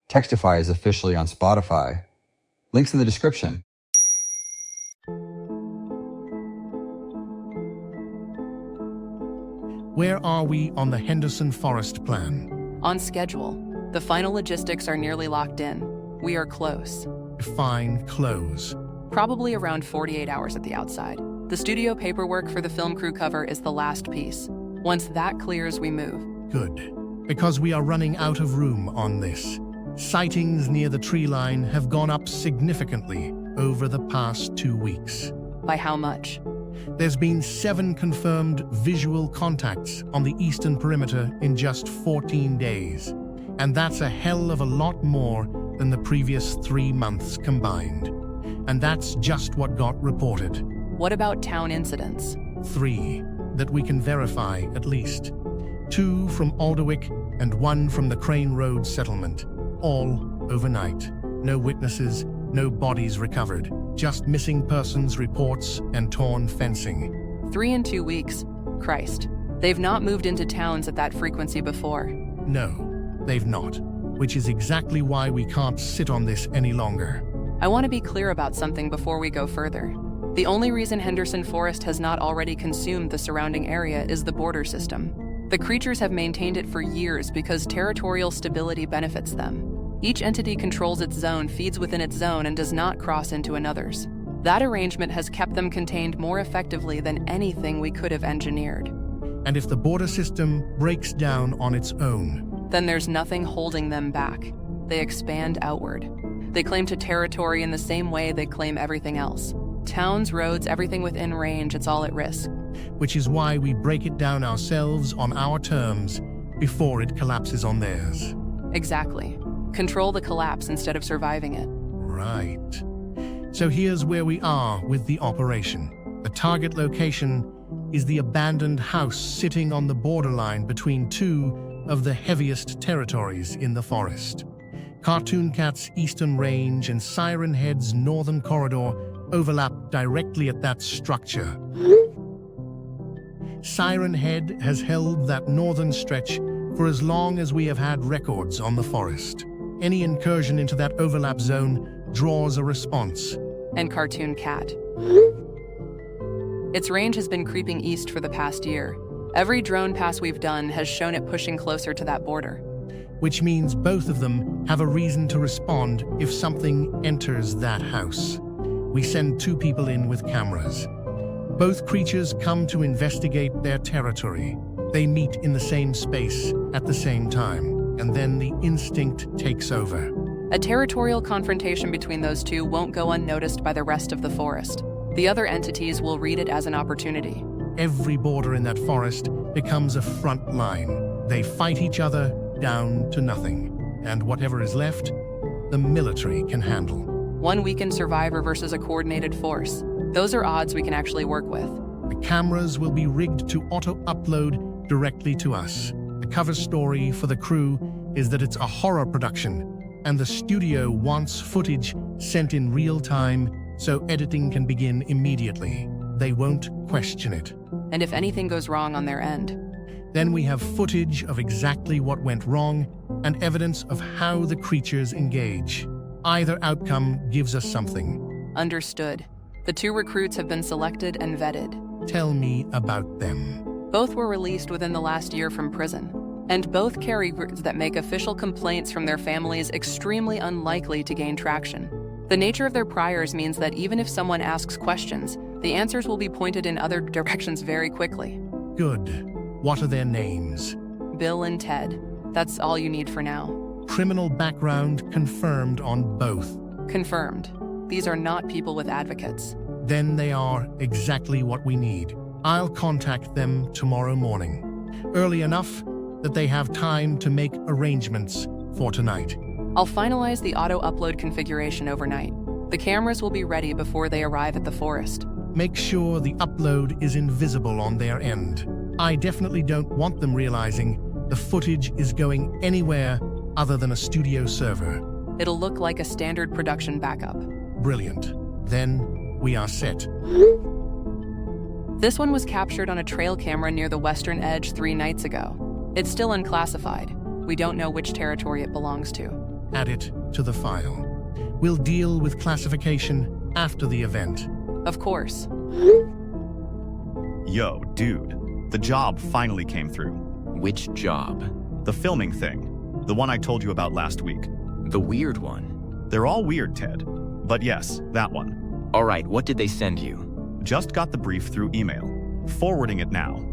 Textify is officially on Spotify. Links in the description. Where are we on the Henderson Forest plan? On schedule. The final logistics are nearly locked in. We are close. Define close. Probably around 48 hours at the outside. The studio paperwork for the film crew cover is the last piece. Once that clears, we move. Good. Because we are running out of room on this. Sightings near the tree line have gone up significantly over the past 2 weeks. By how much? There's been 7 confirmed visual contacts on the eastern perimeter in just 14 days. And that's a hell of a lot more than the previous 3 months combined. And that's just what got reported. What about town incidents? 3 that we can verify at least. 2 from Alderwick and 1 from the Crane Road settlement. All overnight. No witnesses, no bodies recovered. Just missing persons reports and torn fencing. 3 in 2 weeks. Christ. They've not moved into towns at that frequency before. No, they've not. Which is exactly why we can't sit on this any longer. I want to be clear about something before we go further. The only reason Henderson Forest has not already consumed the surrounding area is the border system. The creatures have maintained it for years because territorial stability benefits them. Each entity controls its zone, feeds within its zone, and does not cross into another's. That arrangement has kept them contained more effectively than anything we could have engineered. And if the border system breaks down on its own, then there's nothing holding them back. They expand outward. They claim to territory in the same way they claim everything else. Towns, roads, everything within range, it's all at risk. Which is why we break it down ourselves on our terms before it collapses on theirs. Exactly. Control the collapse instead of surviving it. Right. So here's where we are with the operation. The target location is the abandoned house sitting on the borderline between 2 of the heaviest territories in the forest. Cartoon Cat's eastern range and Siren Head's northern corridor overlap directly at that structure. Siren Head has held that northern stretch for as long as we have had records on the forest. Any incursion into that overlap zone draws a response. And Cartoon Cat. Its range has been creeping east for the past year. Every drone pass we've done has shown it pushing closer to that border. Which means both of them have a reason to respond if something enters that house. We send 2 people in with cameras. Both creatures come to investigate their territory. They meet in the same space at the same time, and then the instinct takes over. A territorial confrontation between those 2 won't go unnoticed by the rest of the forest. The other entities will read it as an opportunity. Every border in that forest becomes a front line. They fight each other down to nothing, and whatever is left, the military can handle. 1 weakened survivor versus a coordinated force. Those are odds we can actually work with. The cameras will be rigged to auto-upload directly to us. The cover story for the crew is that it's a horror production, and the studio wants footage sent in real time so editing can begin immediately. They won't question it. And if anything goes wrong on their end? Then we have footage of exactly what went wrong and evidence of how the creatures engage. Either outcome gives us something. Understood. The 2 recruits have been selected and vetted. Tell me about them. Both were released within the last year from prison, and both carry records that make official complaints from their families extremely unlikely to gain traction. The nature of their priors means that even if someone asks questions, the answers will be pointed in other directions very quickly. Good. What are their names? Bill and Ted. That's all you need for now. Criminal background confirmed on both. Confirmed. These are not people with advocates. Then they are exactly what we need. I'll contact them tomorrow morning. Early enough that they have time to make arrangements for tonight. I'll finalize the auto-upload configuration overnight. The cameras will be ready before they arrive at the forest. Make sure the upload is invisible on their end. I definitely don't want them realizing the footage is going anywhere other than a studio server. It'll look like a standard production backup. Brilliant. Then we are set. This one was captured on a trail camera near the western edge 3 nights ago. It's still unclassified. We don't know which territory it belongs to. add it to the file. We'll deal with classification after the event. Of course. Yo, dude. The job finally came through. Which job? The filming thing. The one I told you about last week. The weird one. They're all weird, Ted. But yes, that one. All right, what did they send you? Just got the brief through email. Forwarding it now.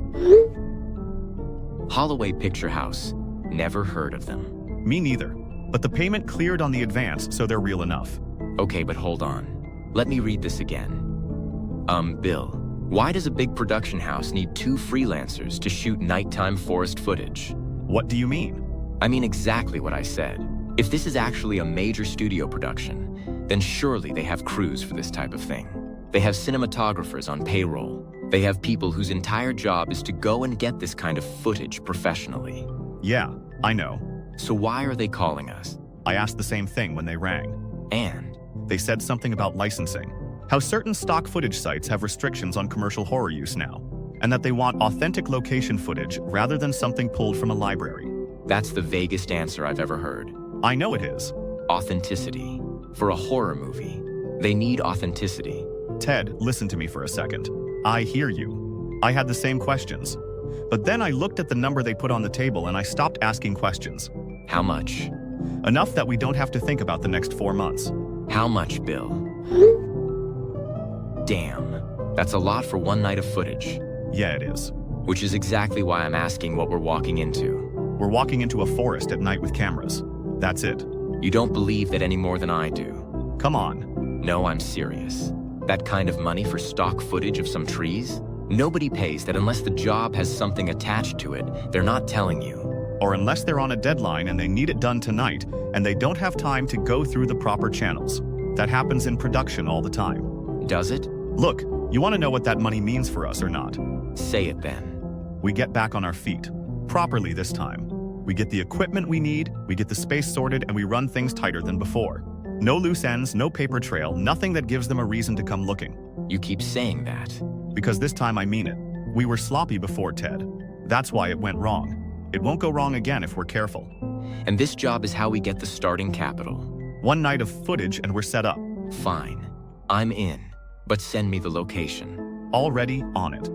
Holloway Picture House. Never heard of them. Me neither. But the payment cleared on the advance, so they're real enough. Okay, but hold on. Let me read this again. Bill, why does a big production house need 2 freelancers to shoot nighttime forest footage? What do you mean? I mean exactly what I said. If this is actually a major studio production, then surely they have crews for this type of thing. They have cinematographers on payroll. They have people whose entire job is to go and get this kind of footage professionally. Yeah, I know. So why are they calling us? I asked the same thing when they rang. And They said something about licensing. How certain stock footage sites have restrictions on commercial horror use now. And that they want authentic location footage rather than something pulled from a library. that's the vaguest answer I've ever heard. I know it is. Authenticity. For a horror movie, they need authenticity. Ted, listen to me for a second. I hear you. I had the same questions. But then I looked at the number they put on the table and I stopped asking questions. How much? Enough that we don't have to think about the next 4 months. How much, Bill? Damn. That's a lot for one night of footage. Yeah, it is. Which is exactly why I'm asking what we're walking into. We're walking into a forest at night with cameras. That's it. You don't believe that any more than I do. Come on. No, I'm serious. That kind of money for stock footage of some trees? Nobody pays that unless the job has something attached to it. They're not telling you. Or unless they're on a deadline and they need it done tonight, and they don't have time to go through the proper channels. That happens in production all the time. Does it? Look, you want to know what that money means for us or not? Say it then. We get back on our feet. Properly this time. We get the equipment we need, we get the space sorted, and we run things tighter than before. No loose ends, no paper trail, nothing that gives them a reason to come looking. You keep saying that. Because this time I mean it. We were sloppy before, Ted. That's why it went wrong. It won't go wrong again if we're careful. And this job is how we get the starting capital. One night of footage and we're set up. Fine. I'm in. But send me the location. Already on it.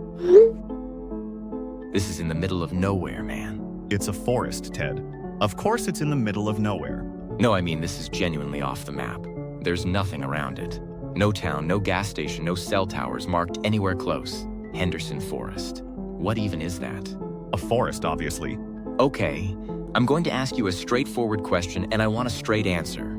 This is in the middle of nowhere, man. It's a forest, Ted. Of course it's in the middle of nowhere. No, I mean this is genuinely off the map. There's nothing around it. No town, no gas station, no cell towers marked anywhere close. Henderson Forest. What even is that? A forest, obviously. Okay, I'm going to ask you a straightforward question and I want a straight answer.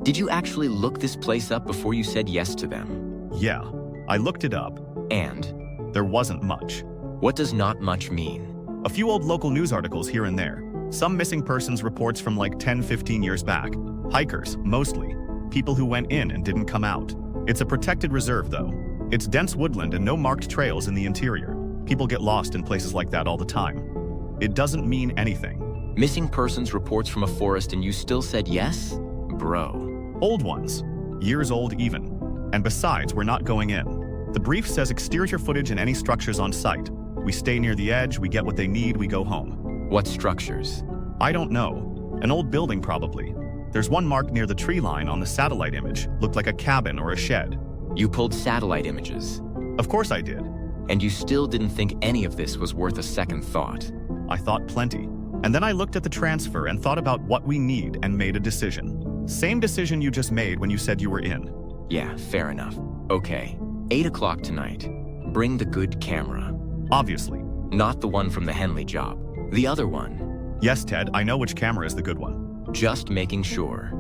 Did you actually look this place up before you said yes to them? Yeah, I looked it up. And? There wasn't much. What does not much mean? A few old local news articles here and there. Some missing persons reports from like 10, 15 years back. Hikers, mostly. People who went in and didn't come out. It's a protected reserve, though. It's dense woodland and no marked trails in the interior. People get lost in places like that all the time. It doesn't mean anything. Missing persons reports from a forest and you still said yes? Bro. Old ones. Years old even. And besides, we're not going in. The brief says exterior footage and any structures on site. We stay near the edge, we get what they need, we go home. What structures? I don't know. An old building, probably. There's one marked near the tree line on the satellite image. Looked like a cabin or a shed. You pulled satellite images. Of course I did. And you still didn't think any of this was worth a second thought. I thought plenty. And then I looked at the transfer and thought about what we need and made a decision. Same decision you just made when you said you were in. Yeah, fair enough. Okay, 8 o'clock tonight. Bring the good camera. Obviously. Not the one from the Henley job. The other one. Yes, Ted, I know which camera is the good one. Just making sure.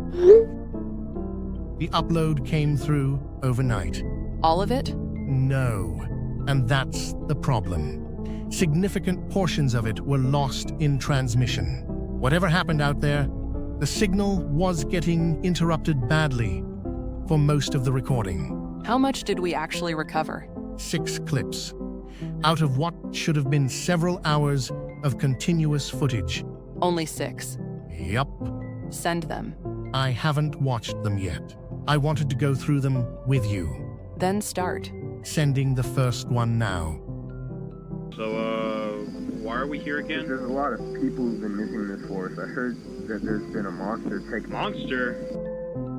The upload came through overnight. All of it? No. And that's the problem. Significant portions of it were lost in transmission. Whatever happened out there, the signal was getting interrupted badly for most of the recording. How much did we actually recover? 6 clips, out of what should have been several hours of continuous footage. Only 6. Yup. Send them. I haven't watched them yet. I wanted to go through them with you. Then start. Sending the first one now. So, why are we here again? There's a lot of people who've been missing this forest. I heard that there's been a monster take... Monster?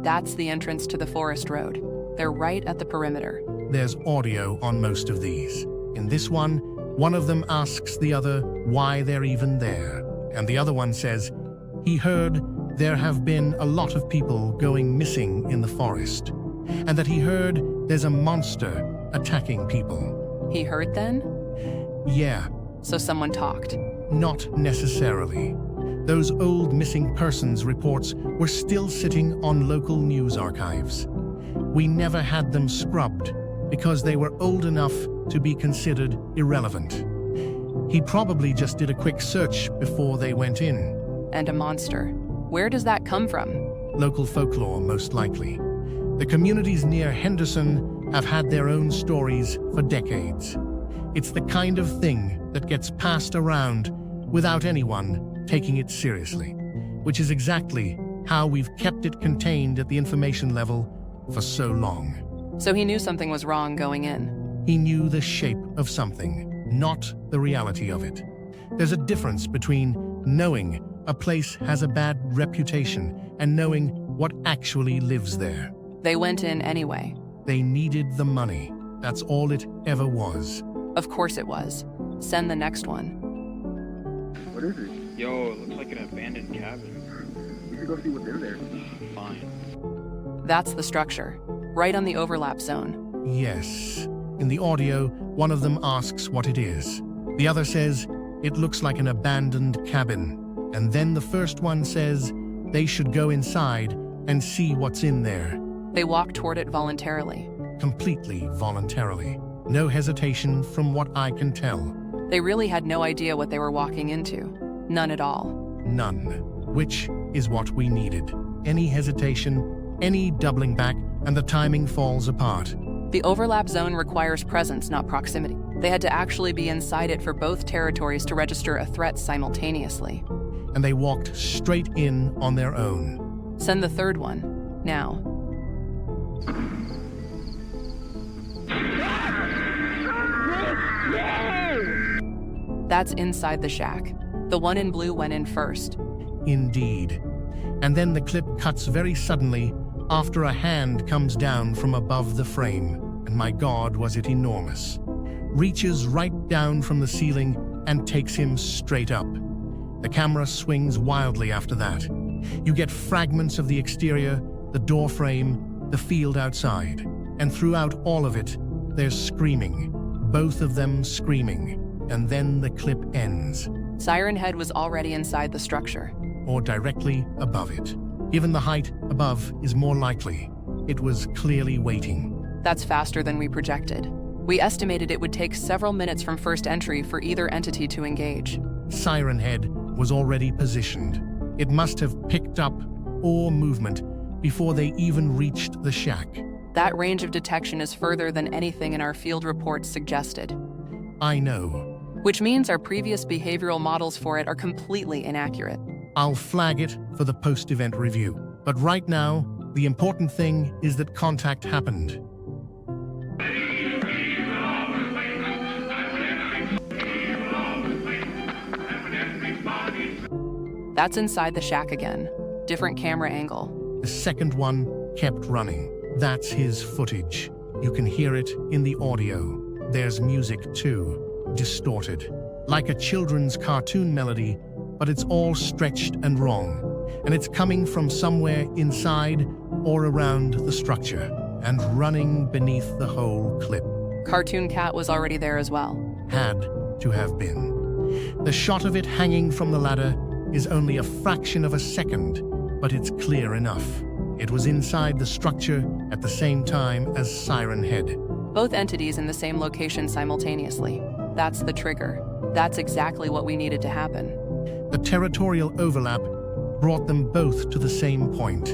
That's the entrance to the forest road. They're right at the perimeter. There's audio on most of these. In this one of them asks the other why they're even there. And the other one says, he heard there have been a lot of people going missing in the forest, and that he heard there's a monster attacking people. He heard then? Yeah. So someone talked. Not necessarily. Those old missing persons reports were still sitting on local news archives. We never had them scrubbed because they were old enough to be considered irrelevant. He probably just did a quick search before they went in. And a monster. Where does that come from? Local folklore, most likely. The communities near Henderson have had their own stories for decades. It's the kind of thing that gets passed around without anyone taking it seriously, which is exactly how we've kept it contained at the information level for so long. So he knew something was wrong going in. He knew the shape of something, not the reality of it. There's a difference between knowing a place has a bad reputation and knowing what actually lives there. They went in anyway. They needed the money. That's all it ever was. Of course it was. Send the next one. What is it? Yo, it looks like an abandoned cabin. We should go see what's in there. Fine. That's the structure, right on the overlap zone. Yes. In the audio, one of them asks what it is. The other says, it looks like an abandoned cabin. And then the first one says, they should go inside and see what's in there. They walked toward it voluntarily. Completely voluntarily. No hesitation from what I can tell. They really had no idea what they were walking into. None at all. None. Which is what we needed. Any hesitation, any doubling back, and the timing falls apart. The overlap zone requires presence, not proximity. They had to actually be inside it for both territories to register a threat simultaneously. And they walked straight in on their own. Send the third one, now. That's inside the shack. The one in blue went in first. Indeed. And then the clip cuts very suddenly after a hand comes down from above the frame, and my God, was it enormous. Reaches right down from the ceiling and takes him straight up. The camera swings wildly after that. You get fragments of the exterior, the door frame, the field outside. And throughout all of it, there's screaming. Both of them screaming. And then the clip ends. Siren Head was already inside the structure. Or directly above it. Given the height, above is more likely. It was clearly waiting. That's faster than we projected. We estimated it would take several minutes from first entry for either entity to engage. Siren Head was already positioned. It must have picked up or movement before they even reached the shack. That range of detection is further than anything in our field reports suggested. I know. Which means our previous behavioral models for it are completely inaccurate. I'll flag it for the post-event review. But right now, the important thing is that contact happened. That's inside the shack again. Different camera angle. The second one kept running. That's his footage. You can hear it in the audio. There's music too, distorted. Like a children's cartoon melody, but it's all stretched and wrong. And it's coming from somewhere inside or around the structure, and running beneath the whole clip. Cartoon Cat was already there as well. Had to have been. The shot of it hanging from the ladder is only a fraction of a second, but it's clear enough. It was inside the structure at the same time as Siren Head. Both entities in the same location simultaneously. That's the trigger. That's exactly what we needed to happen. The territorial overlap brought them both to the same point.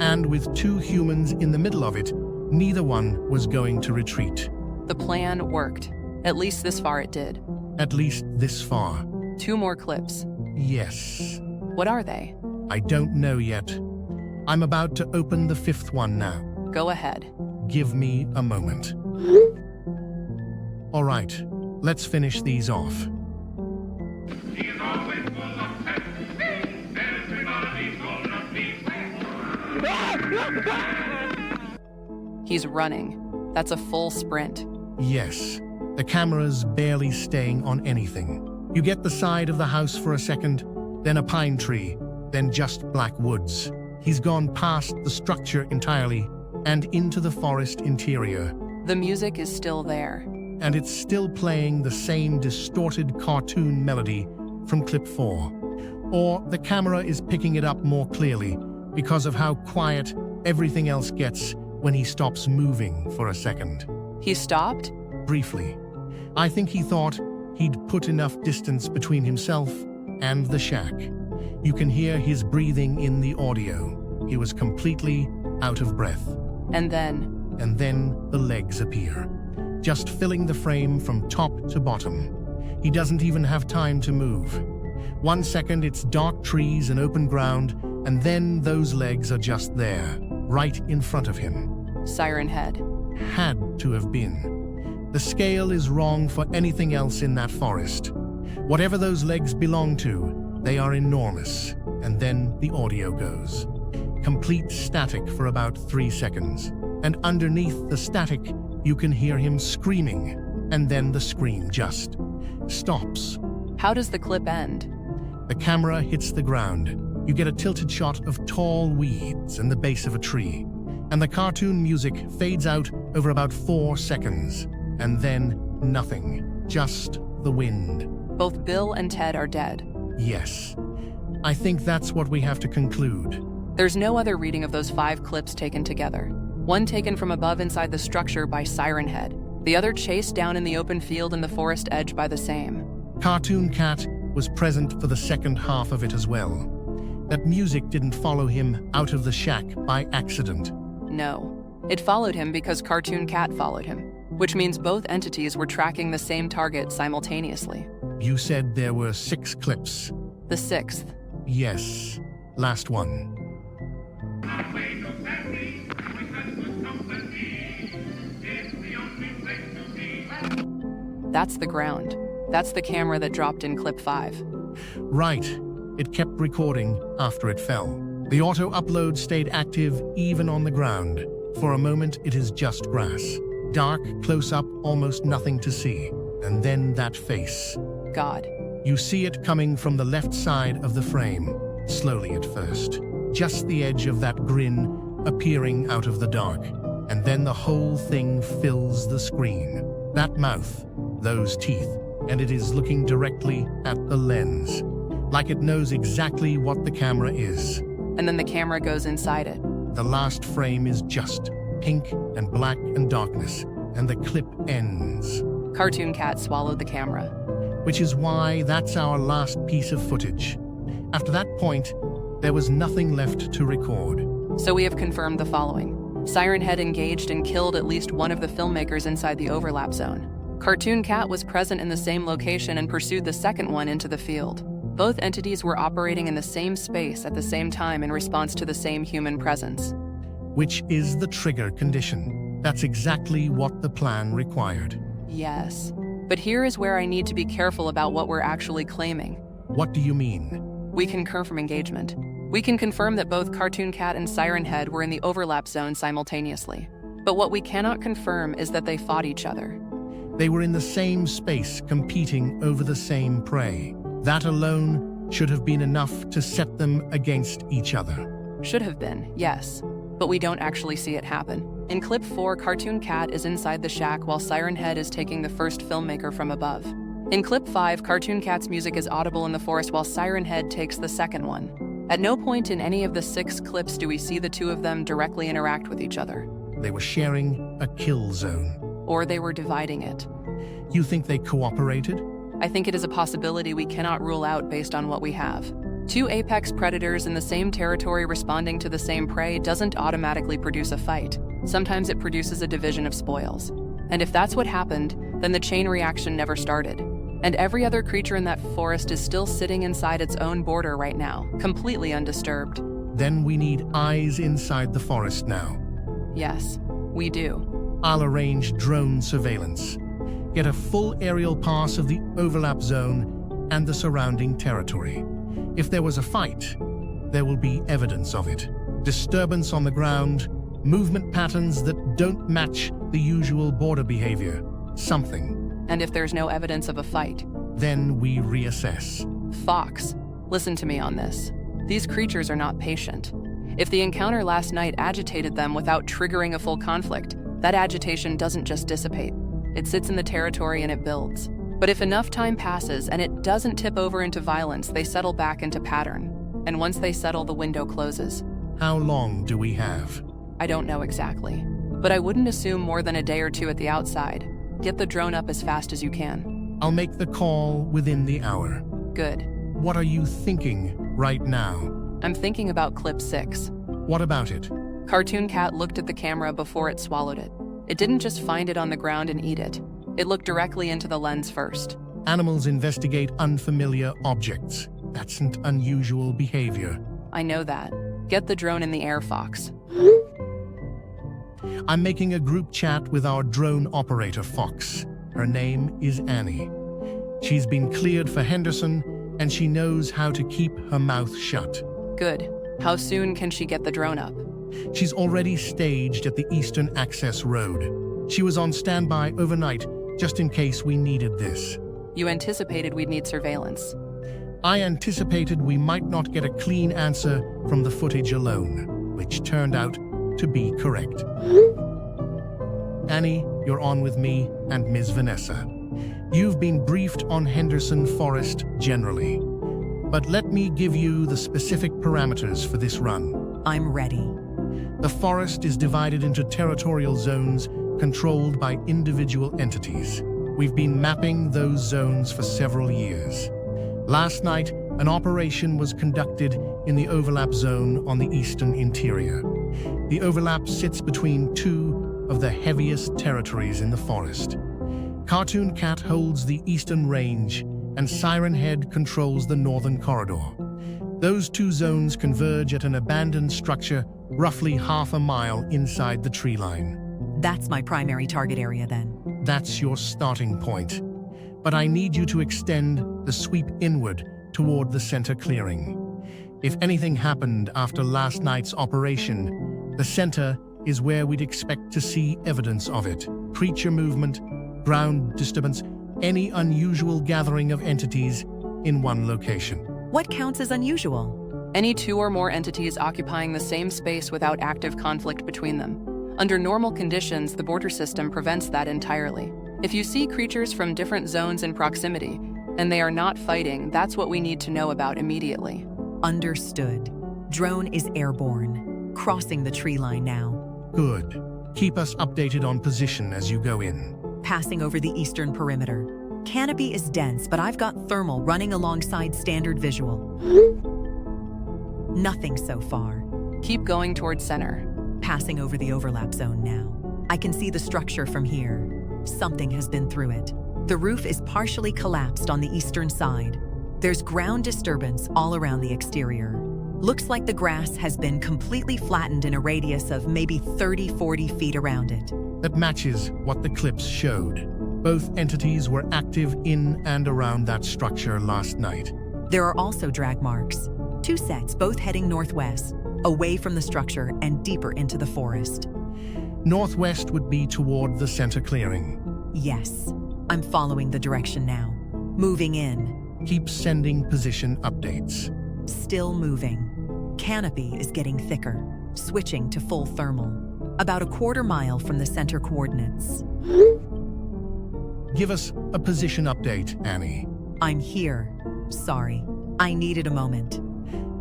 And with two humans in the middle of it, neither one was going to retreat. The plan worked. At least this far it did. At least this far. 2 more clips. Yes. What are they? I don't know yet. I'm about to open the 5th one now. Go ahead. Give me a moment. All right, let's finish these off. He is always full of pep. There's been a He's running. That's a full sprint. Yes, the camera's barely staying on anything. You get the side of the house for a second, then a pine tree, then just black woods. He's gone past the structure entirely and into the forest interior. The music is still there. And it's still playing the same distorted cartoon melody from clip 4. Or the camera is picking it up more clearly because of how quiet everything else gets when he stops moving for a second. He stopped? Briefly. I think he thought he'd put enough distance between himself and the shack. You can hear his breathing in the audio. He was completely out of breath. And then the legs appear, just filling the frame from top to bottom. He doesn't even have time to move. 1 second it's dark trees and open ground, and then those legs are just there, right in front of him. Siren Head. Had to have been. The scale is wrong for anything else in that forest. Whatever those legs belong to, they are enormous. And then the audio goes. Complete static for about 3 seconds. And underneath the static, you can hear him screaming. And then the scream just stops. How does the clip end? The camera hits the ground. You get a tilted shot of tall weeds and the base of a tree. And the cartoon music fades out over about 4 seconds. And then nothing. Just the wind. Both Bill and Ted are dead. Yes. I think that's what we have to conclude. There's no other reading of those 5 clips taken together. One taken from above inside the structure by Siren Head. The other chased down in the open field in the forest edge by the same. Cartoon Cat was present for the second half of it as well. That music didn't follow him out of the shack by accident. No. It followed him because Cartoon Cat followed him, which means both entities were tracking the same target simultaneously. You said there were 6 clips. The 6th. Yes. Last one. That's the ground. That's the camera that dropped in clip 5. Right. It kept recording after it fell. The auto-upload stayed active even on the ground. For a moment, it is just grass. Dark, close-up, almost nothing to see. And then that face. God. You see it coming from the left side of the frame, slowly at first. Just the edge of that grin appearing out of the dark. And then the whole thing fills the screen. That mouth, those teeth, and it is looking directly at the lens. Like it knows exactly what the camera is. And then the camera goes inside it. The last frame is just pink and black and darkness, and the clip ends. Cartoon Cat swallowed the camera. Which is why that's our last piece of footage. After that point, there was nothing left to record. So we have confirmed the following. Siren Head engaged and killed at least one of the filmmakers inside the overlap zone. Cartoon Cat was present in the same location and pursued the second one into the field. Both entities were operating in the same space at the same time in response to the same human presence. Which is the trigger condition. That's exactly what the plan required. Yes. But here is where I need to be careful about what we're actually claiming. What do you mean? We concur from engagement. We can confirm that both Cartoon Cat and Siren Head were in the overlap zone simultaneously. But what we cannot confirm is that they fought each other. They were in the same space, competing over the same prey. That alone should have been enough to set them against each other. Should have been, yes. But we don't actually see it happen. In clip 4, Cartoon Cat is inside the shack while Siren Head is taking the first filmmaker from above. In clip 5, Cartoon Cat's music is audible in the forest while Siren Head takes the second one. At no point in any of the 6 clips do we see the two of them directly interact with each other. They were sharing a kill zone. Or they were dividing it. You think they cooperated? I think it is a possibility we cannot rule out based on what we have. 2 apex predators in the same territory responding to the same prey doesn't automatically produce a fight. Sometimes it produces a division of spoils. And if that's what happened, then the chain reaction never started. And every other creature in that forest is still sitting inside its own border right now, completely undisturbed. Then we need eyes inside the forest now. Yes, we do. I'll arrange drone surveillance. Get a full aerial pass of the overlap zone and the surrounding territory. If there was a fight, there will be evidence of it. disturbance on the ground, movement patterns that don't match the usual border behavior. Something. And if there's no evidence of a fight? Then we reassess. Fox, listen to me on this. These creatures are not patient. If the encounter last night agitated them without triggering a full conflict, that agitation doesn't just dissipate. It sits in the territory and it builds. But if enough time passes and it doesn't tip over into violence, they settle back into pattern. And once they settle, the window closes. How long do we have? I don't know exactly, but I wouldn't assume more than a day or two at the outside. Get the drone up as fast as you can. I'll make the call within the hour. Good. What are you thinking right now? I'm thinking about clip 6. What about it? Cartoon Cat looked at the camera before it swallowed it. It didn't just find it on the ground and eat it. It looked directly into the lens first. Animals investigate unfamiliar objects. That's an unusual behavior. I know that. Get the drone in the air, Fox. I'm making a group chat with our drone operator, Fox. Her name is Annie. She's been cleared for Henderson, and she knows how to keep her mouth shut. Good. How soon can she get the drone up? She's already staged at the Eastern Access Road. She was on standby overnight, just in case we needed this. You anticipated we'd need surveillance. I anticipated we might not get a clean answer from the footage alone, which turned out to be correct. Annie, you're on with me and Ms. Vanessa. You've been briefed on Henderson Forest generally, but let me give you the specific parameters for this run. I'm ready. The forest is divided into territorial zones controlled by individual entities. We've been mapping those zones for several years. Last night, an operation was conducted in the overlap zone on the eastern interior. The overlap sits between two of the heaviest territories in the forest. Cartoon Cat holds the eastern range, and Siren Head controls the northern corridor. Those two zones converge at an abandoned structure roughly half a mile inside the tree line. That's my primary target area then. That's your starting point. But I need you to extend the sweep inward toward the center clearing. If anything happened after last night's operation, the center is where we'd expect to see evidence of it. Creature movement, ground disturbance, any unusual gathering of entities in one location. What counts as unusual? Any 2 or more entities occupying the same space without active conflict between them. Under normal conditions, the border system prevents that entirely. If you see creatures from different zones in proximity, and they are not fighting, that's what we need to know about immediately. Understood. Drone is airborne. Crossing the tree line now. Good. Keep us updated on position as you go in. Passing over the eastern perimeter. Canopy is dense, but I've got thermal running alongside standard visual. Nothing so far. Keep going towards center. Passing over the overlap zone now. I can see the structure from here. Something has been through it. The roof is partially collapsed on the eastern side. There's ground disturbance all around the exterior. Looks like the grass has been completely flattened in a radius of maybe 30-40 feet around it. That matches what the clips showed. Both entities were active in and around that structure last night. There are also drag marks. 2 sets, both heading northwest, away from the structure and deeper into the forest. Northwest would be toward the center clearing. Yes, I'm following the direction now. Moving in. Keep sending position updates. Still moving. Canopy is getting thicker, switching to full thermal. About a quarter mile from the center coordinates. Give us a position update, Annie. I'm here. Sorry, I needed a moment.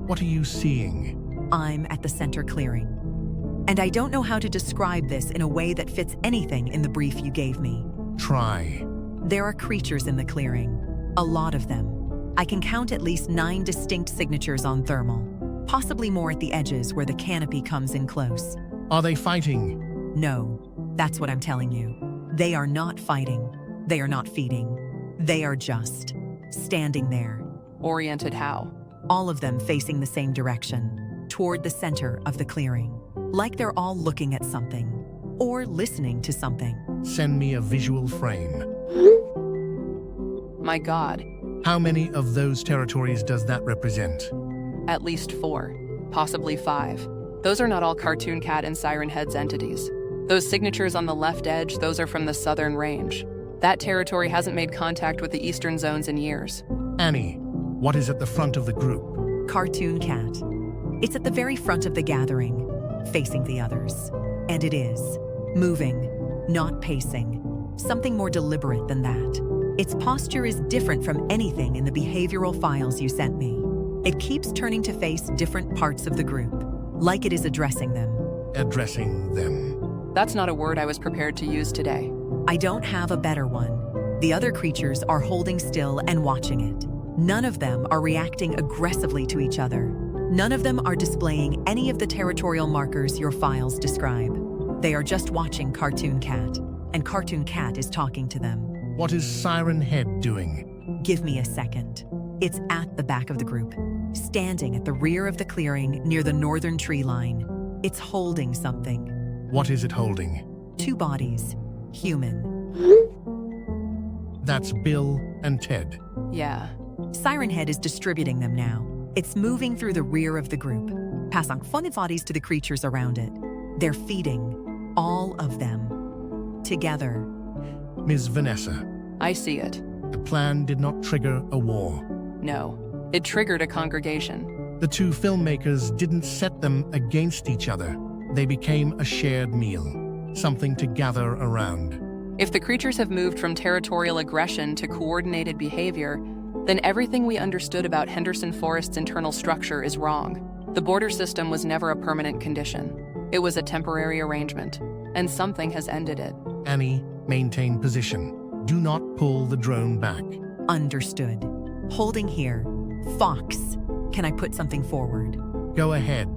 What are you seeing? I'm at the center clearing. And I don't know how to describe this in a way that fits anything in the brief you gave me. Try. There are creatures in the clearing. A lot of them. I can count at least 9 distinct signatures on thermal. Possibly more at the edges where the canopy comes in close. Are they fighting? No, that's what I'm telling you. They are not fighting. They are not feeding. They are just standing there. Oriented how? All of them facing the same direction, toward the center of the clearing. Like they're all looking at something, or listening to something. Send me a visual frame. My God. How many of those territories does that represent? At least 4, possibly 5. Those are not all Cartoon Cat and Siren Head's entities. Those signatures on the left edge, those are from the southern range. That territory hasn't made contact with the eastern zones in years. Annie, what is at the front of the group? Cartoon Cat. It's at the very front of the gathering, facing the others. And it is moving, not pacing. Something more deliberate than that. Its posture is different from anything in the behavioral files you sent me. It keeps turning to face different parts of the group, like it is addressing them. Addressing them. That's not a word I was prepared to use today. I don't have a better one. The other creatures are holding still and watching it. None of them are reacting aggressively to each other. None of them are displaying any of the territorial markers your files describe. They are just watching Cartoon Cat, and Cartoon Cat is talking to them. What is Siren Head doing? Give me a second. It's at the back of the group, standing at the rear of the clearing near the northern tree line. It's holding something. What is it holding? 2 bodies. Human. That's Bill and Ted. Yeah. Siren Head is distributing them now. It's moving through the rear of the group, passing funny bodies to the creatures around it. They're feeding, all of them, together. Ms. Vanessa, I see it. the plan did not trigger a war. No. It triggered a congregation. The 2 filmmakers didn't set them against each other. They became a shared meal, something to gather around. If the creatures have moved from territorial aggression to coordinated behavior, then everything we understood about Henderson Forest's internal structure is wrong. The border system was never a permanent condition. It was a temporary arrangement, and something has ended it. Annie, maintain position. Do not pull the drone back. Understood. Holding here. Fox, can I put something forward? Go ahead.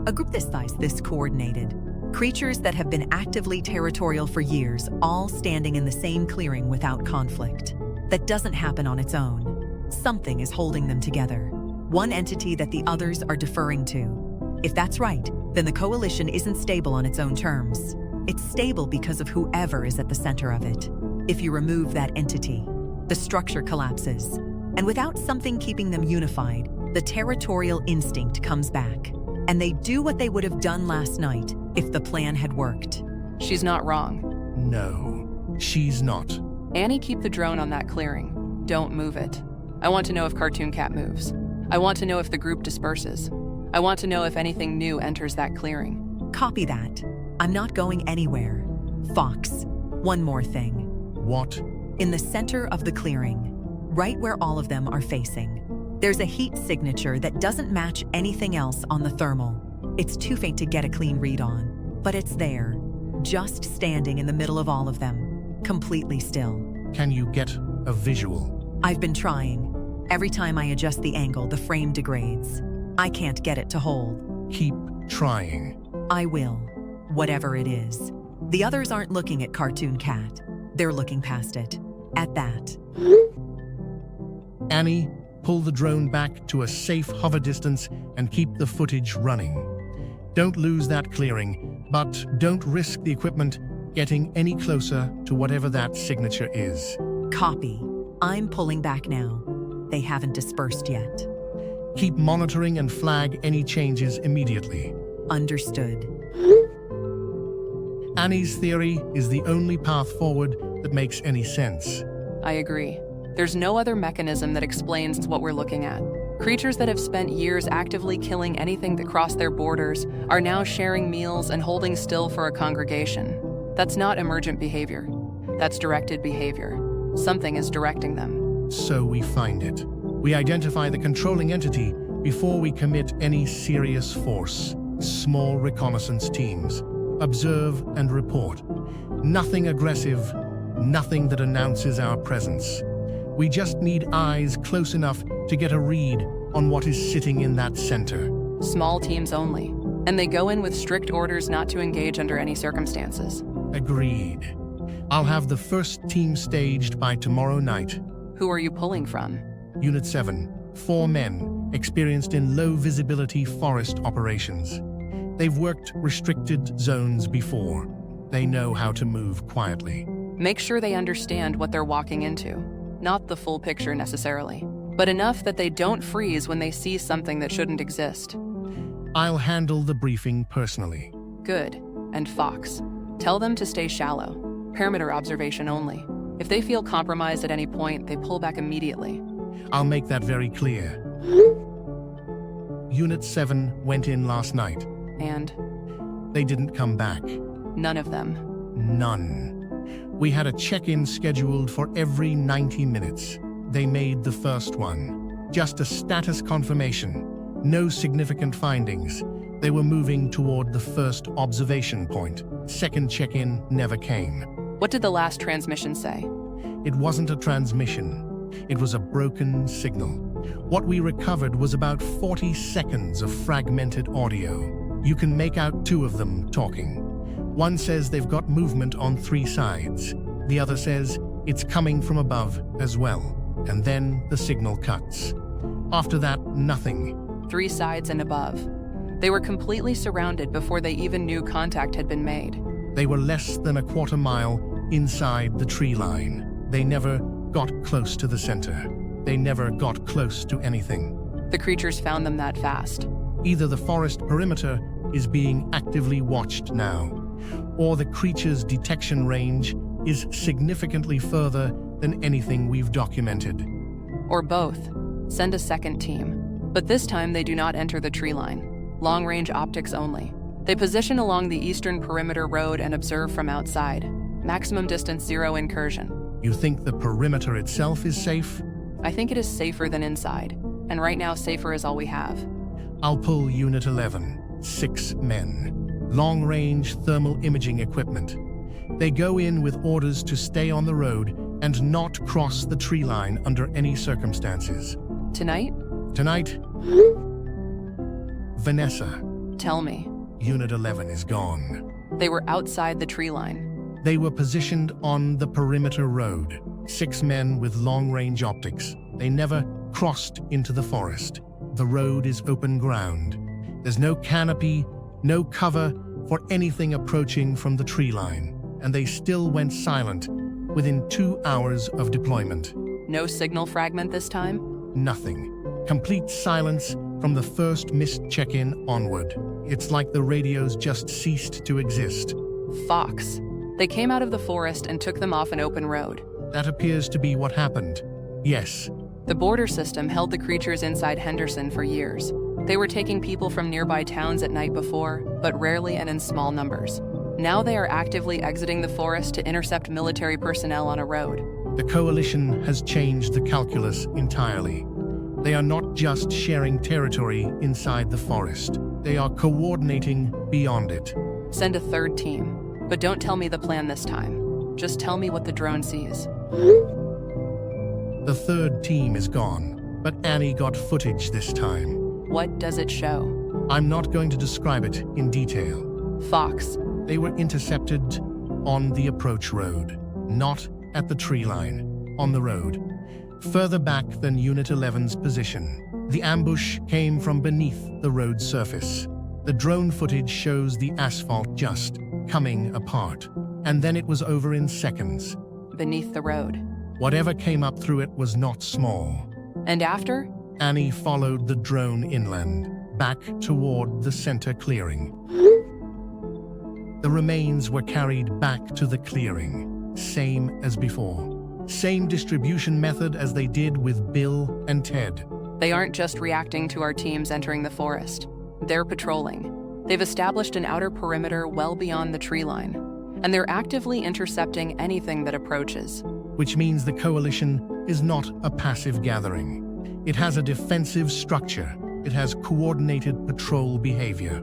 A group this size, this coordinated. Creatures that have been actively territorial for years, all standing in the same clearing without conflict. That doesn't happen on its own. Something is holding them together. One entity that the others are deferring to. If that's right, then the coalition isn't stable on its own terms. It's stable because of whoever is at the center of it. If you remove that entity, the structure collapses. And without something keeping them unified, the territorial instinct comes back. And they do what they would have done last night if the plan had worked. She's not wrong. No, she's not. Annie, keep the drone on that clearing. Don't move it. I want to know if Cartoon Cat moves. I want to know if the group disperses. I want to know if anything new enters that clearing. Copy that. I'm not going anywhere. Fox, one more thing. What? In the center of the clearing, right where all of them are facing, there's a heat signature that doesn't match anything else on the thermal. It's too faint to get a clean read on, but it's there, just standing in the middle of all of them, completely still. Can you get a visual? I've been trying. Every time I adjust the angle, the frame degrades. I can't get it to hold. Keep trying. I will, whatever it is. The others aren't looking at Cartoon Cat. They're looking past it. At that. Annie, pull the drone back to a safe hover distance and keep the footage running. Don't lose that clearing, but don't risk the equipment getting any closer to whatever that signature is. Copy. I'm pulling back now. They haven't dispersed yet. Keep monitoring and flag any changes immediately. Understood. Annie's theory is the only path forward that makes any sense. I agree. There's no other mechanism that explains what we're looking at. Creatures that have spent years actively killing anything that crossed their borders are now sharing meals and holding still for a congregation. That's not emergent behavior. That's directed behavior. Something is directing them. So we find it. We identify the controlling entity before we commit any serious force. Small reconnaissance teams. Observe and report. Nothing aggressive, nothing that announces our presence. We just need eyes close enough to get a read on what is sitting in that center. Small teams only. And they go in with strict orders not to engage under any circumstances. Agreed. I'll have the first team staged by tomorrow night. Who are you pulling from? Unit 7, 4 men, experienced in low-visibility forest operations. They've worked restricted zones before. They know how to move quietly. Make sure they understand what they're walking into. Not the full picture necessarily, but enough that they don't freeze when they see something that shouldn't exist. I'll handle the briefing personally. Good. And Fox, tell them to stay shallow. Perimeter observation only. If they feel compromised at any point, they pull back immediately. I'll make that very clear. Unit 7 went in last night. And They didn't come back. none of them. None. We had a check-in scheduled for every 90 minutes. They made the first one. Just a status confirmation. No significant findings. They were moving toward the first observation point. Second check-in never came. What did the last transmission say? It wasn't a transmission. It was a broken signal. What we recovered was about 40 seconds of fragmented audio. You can make out two of them talking. One says they've got movement on 3 sides. The other says it's coming from above as well. And then the signal cuts. After that, nothing. 3 sides and above. They were completely surrounded before they even knew contact had been made. They were less than a quarter mile inside the tree line. They never got close to the center. They never got close to anything. The creatures found them that fast. Either the forest perimeter is being actively watched now, or the creature's detection range is significantly further than anything we've documented. Or both. Send a second team. But this time they do not enter the tree line. Long-range optics only. They position along the eastern perimeter road and observe from outside. Maximum distance 0 incursion. You think the perimeter itself is safe? I think it is safer than inside. And right now safer is all we have. I'll pull Unit 11, 6 men. Long-range thermal imaging equipment. They go in with orders to stay on the road and not cross the tree line under any circumstances. Tonight? Tonight, Vanessa, Tell me. Unit 11 is gone. They were outside the tree line. They were positioned on the perimeter road. 6 men with long-range optics. They never crossed into the forest. The road is open ground. There's no canopy, no cover for anything approaching from the tree line. And they still went silent within 2 hours of deployment. No signal fragment this time? Nothing. Complete silence from the first missed check-in onward. It's like the radios just ceased to exist. Fox. They came out of the forest and took them off an open road. That appears to be what happened. Yes. The border system held the creatures inside Henderson for years. They were taking people from nearby towns at night before, but rarely and in small numbers. Now they are actively exiting the forest to intercept military personnel on a road. The coalition has changed the calculus entirely. They are not just sharing territory inside the forest. They are coordinating beyond it. Send a third team. But don't tell me the plan this time. Just tell me what the drone sees. The third team is gone, but Annie got footage this time. What does it show? I'm not going to describe it in detail. Fox. They were intercepted on the approach road, not at the tree line, on the road. Further back than Unit 11's position. The ambush came from beneath the road surface. The drone footage shows the asphalt just coming apart, and then it was over in seconds. Beneath the road. Whatever came up through it was not small. And after? Annie followed the drone inland, back toward the center clearing. The remains were carried back to the clearing, same as before. Same distribution method as they did with Bill and Ted. They aren't just reacting to our teams entering the forest. They're patrolling. They've established an outer perimeter well beyond the tree line, and they're actively intercepting anything that approaches. Which means the coalition is not a passive gathering. It has a defensive structure. It has coordinated patrol behavior.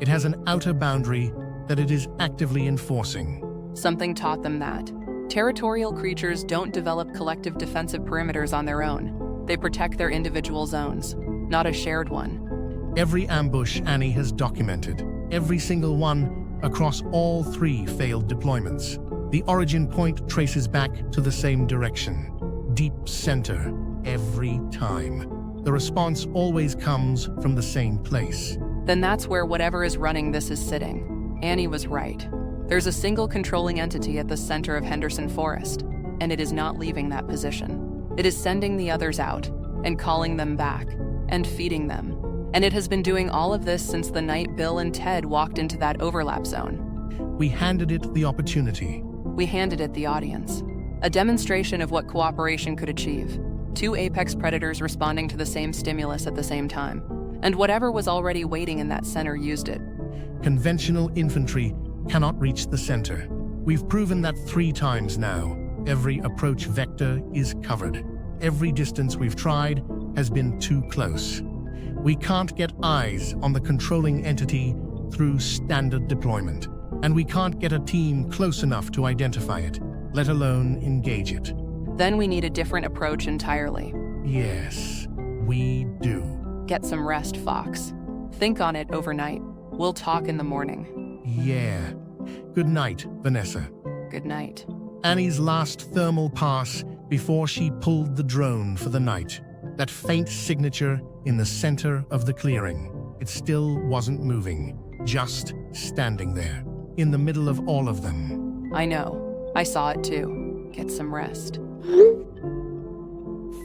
It has an outer boundary that it is actively enforcing. Something taught them that. Territorial creatures don't develop collective defensive perimeters on their own. They protect their individual zones, not a shared one. Every ambush Annie has documented, every single one across all 3 failed deployments. The origin point traces back to the same direction. Deep center, every time. The response always comes from the same place. Then that's where whatever is running this is sitting. Annie was right. There's a single controlling entity at the center of Henderson Forest, and it is not leaving that position. It is sending the others out, and calling them back, and feeding them, And it has been doing all of this since the night Bill and Ted walked into that overlap zone. We handed it the opportunity. We handed it the audience. A demonstration of what cooperation could achieve. 2 apex predators responding to the same stimulus at the same time. And whatever was already waiting in that center used it. Conventional infantry cannot reach the center. We've proven that 3 times now. Every approach vector is covered. Every distance we've tried has been too close. We can't get eyes on the controlling entity through standard deployment. And we can't get a team close enough to identify it, let alone engage it. Then we need a different approach entirely. Yes, we do. Get some rest, Fox. Think on it overnight. We'll talk in the morning. Yeah. Good night, Vanessa. Good night. Annie's last thermal pass before she pulled the drone for the night. That faint signature in the center of the clearing. It still wasn't moving, just standing there, in the middle of all of them. I know. I saw it too. Get some rest.